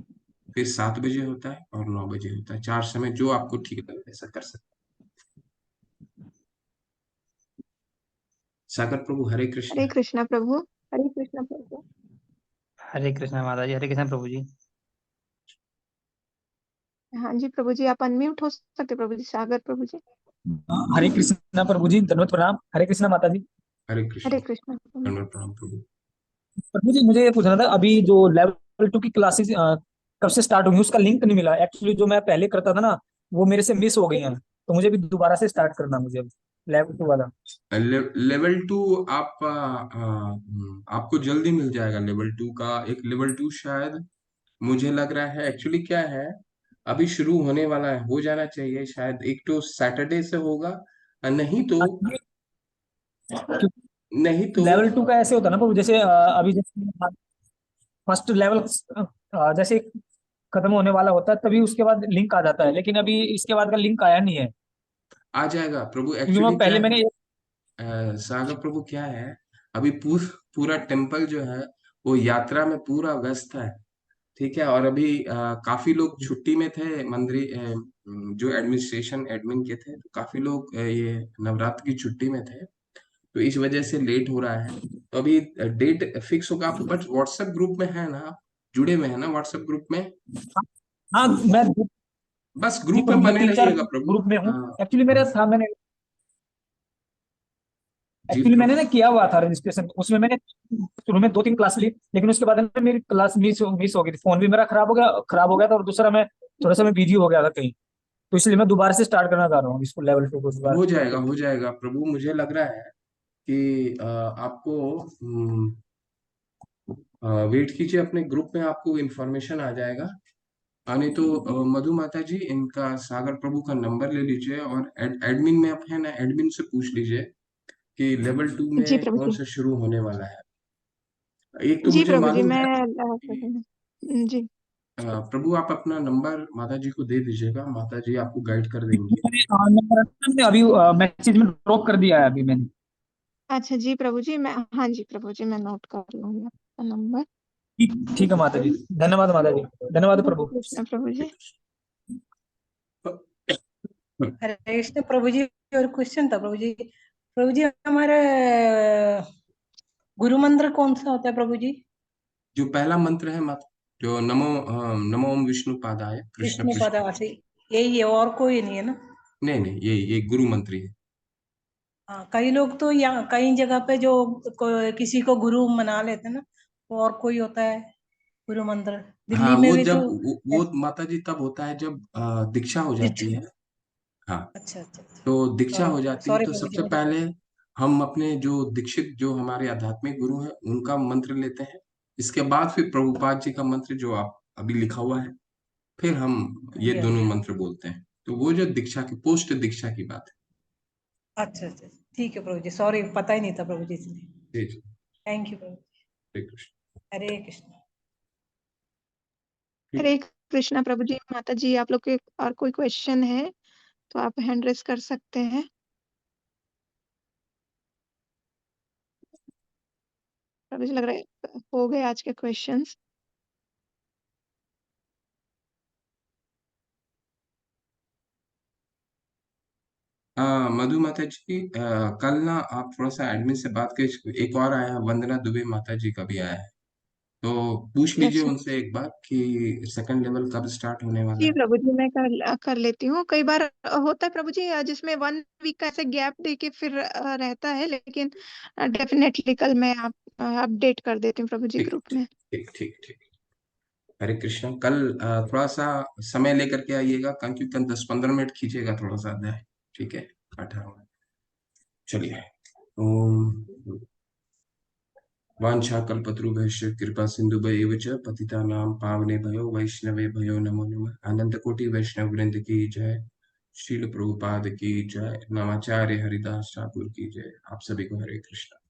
फिर 7 बजे होता है और 9 बजे होता है। 4 समय जो आपको ठीक लगे ऐसा कर सकते हैं। सागर प्रभु, हरे कृष्ण। हरे कृष्णा प्रभु। हरे कृष्णा प्रभु। हरे कृष्णा माता जी, हरे कृष्णा प्रभु जी। हाँ जी प्रभु जी, आप अनम्यूट हो सकते प्रभु जी। सागर प्रभु जी। हरे कृष्णा प्रभु जी, दंडवत प्रणाम। हरे कृष्णा माता जी। हरे हरे कृष्ण। कृष्णा प्रभु। दंडवत प्रणाम प्रभु। प्रभु जी, मुझे ये पूछना था, अभी जो लेवल 2 की क्लासेस कब से स्टार्ट होंगी, उसका लिंक नहीं मिला। एक्चुअली जो मैं पहले करता था ना, वो मेरे से मिस हो गई है, तो मुझे भी दोबारा से स्टार्ट करना, मुझे लेवल 2 वाला। लेवल 2 आप आपको जल्दी मिल जाएगा। लेवल 2 का एक लेवल 2 शायद, मुझे लग रहा है, एक्चुअली क्या है, अभी शुरू होने वाला है, हो जाना चाहिए शायद, एक तो सैटरडे से होगा, नहीं तो नहीं तो लेवल 2 का ऐसे होता है ना प्रभु, जैसे अभी जैसे फर्स्ट लेवल जैसे खत्म होने वाला होता है, तभी उसके बाद लिंक आ जाता है, लेकिन अभी इसके बाद का लिंक आया नहीं है, आ जाएगा प्रभु। क्योंकि मैं एक्चुअली क्या पहले है, मैंने। सागर प्रभु क्या है, अभी पूरा टेम्पल जो है वो यात्रा में पूरा व्यस्त है। ठीक है, और अभी काफी लोग छुट्टी में थे, मंदिर जो एडमिनिस्ट्रेशन एडमिन के थे, तो काफी लोग ये नवरात्र की छुट्टी में थे, तो इस वजह से लेट हो रहा है। तो अभी डेट फिक्स होगा। आप बट व्हाट्सएप ग्रुप में है ना, आप जुड़े हुए हैं ना व्हाट्सएप ग्रुप में? हाँ, मैं। बस जी ग्रुप में प्रभु, मैं बने 3-4 रहिएगा प्रभु। ग्रुप में हूँ। हाँ एक्चुअली मेरे हाँ, था, मैंने जी एक्चुअली मैंने प्रभु। ना किया हुआ था रजिस्ट्रेशन, उसमें मैंने शुरू में 2-3 क्लास ली, लेकिन उसके बाद ना मेरी क्लास मिस हो गई थी। फोन भी मेरा खराब हो गया था, और दूसरा मैं थोड़ा सा मैं बिजी हो गया था कहीं, तो इसलिए मैं दोबारा से स्टार्ट करना चाह रहा हूँ इसको, लेवल 2 को इस बार। हो जाएगा प्रभु। मुझे लग रहा है कि आपको वेट कीजिए, अपने ग्रुप में आपको इंफॉर्मेशन आ जाएगा। नहीं तो मधु माता जी, इनका सागर प्रभु का नंबर ले लीजिए, और एडमिन में आप है ना, एडमिन से पूछ लीजिए कि लेवल 2 जी में प्रभु कौन जी। सा शुरू होने वाला है। एक तो जी मुझे प्रभु जी, मालूम मैं है कि जी। प्रभु, आप अपना नंबर माता जी को दे दीजिएगा, माता जी आपको गाइड कर देंगे। मैंने अभी मैसेज में ड्रॉप कर दिया है अभी मैंने। अच्छा जी प्रभु जी, मैं हाँ जी प्रभु जी, मैं नोट कर लूंगी आपका नंबर। ठीक ठीक है माता जी, धन्यवाद माता जी, धन्यवाद हरे प्रभु। कृष्णा प्रभु जी। हरे कृष्ण प्रभु जी। और क्वेश्चन था प्रभु जी। प्रभु जी, हमारा गुरु मंत्र कौन सा होता है प्रभु जी? जो पहला मंत्र है माता, जो नमो ओम विष्णु पादाय कृष्ण विष्णु पृष्ठ। पदासी, यही है और कोई नहीं है ना? नहीं नहीं, ये गुरु मंत्र ही है। हाँ, कई लोग तो यहाँ कई जगह पे जो किसी को गुरु मना लेते हैं ना, और कोई होता है गुरु मंत्र, दिल्ली हाँ, में वो भी जब तो वो माता जी तब होता है जब दीक्षा हो जाती है। दीक्षा। हाँ, अच्छा अच्छा अच्छा, तो दीक्षा सॉरी हो जाती है सॉरी तो प्रभु जी, सबसे मुझे पहले हम अपने जो दीक्षित जो हमारे आध्यात्मिक गुरु हैं उनका मंत्र लेते हैं। इसके बाद फिर प्रभुपाद जी का मंत्र जो आप अभी लिखा हुआ है, फिर हम ये जी दोनों अच्छा मंत्र बोलते हैं। तो वो जो दीक्षा की पोस्ट दीक्षा की बात अच्छा अच्छा, ठीक है प्रभु जी, सॉरी पता ही नहीं था प्रभु जी, इसलिए है। जी जी, थैंक यू प्रभु जी। हरे कृष्ण। हरे कृष्ण। ठीक। हरे कृष्णा प्रभु जी। माता जी, आप लोग के और कोई क्वेश्चन है तो आप हैंड रेस कर सकते हैं। प्रभु जी, लग रहा है हो गए आज के क्वेश्चंस। मधु माता जी, कल ना आप थोड़ा सा एडमिन से बात कर, एक और आया है, वंदना दुबे माता जी का भी आया है, तो पूछ लीजिए अच्छा उनसे एक बार कि सेकंड लेवल कब स्टार्ट होने वाला जी है। प्रभु जी, मैं कर लेती हूँ। कई बार होता है प्रभु जी, जिसमें 1 वीक का ऐसे गैप दे के फिर रहता है, लेकिन डेफिनेटली कल मैं आप अपडेट कर देती हूँ प्रभु जी ठीक ग्रुप ठीक में। ठीक ठीक ठीक। हरे कृष्ण। कल थोड़ा सा समय लेकर के आइएगा, क्योंकि कल 10-15 मिनट खींचेगा थोड़ा सा अध्याय। ठीक है, 18 मिनट। चलिए। ओम वाञ्छाकल्पतरुभ्यश्च कृपा सिन्धुभ्येव च पतितानां पावनेभ्यो वैष्णवेभ्यो नमो नमः। अनंत कोटि वैष्णव वृंद की जय। श्रील प्रभुपाद की जय। नमाचार्य हरिदास ठाकुर की जय। आप सभी को हरे कृष्ण।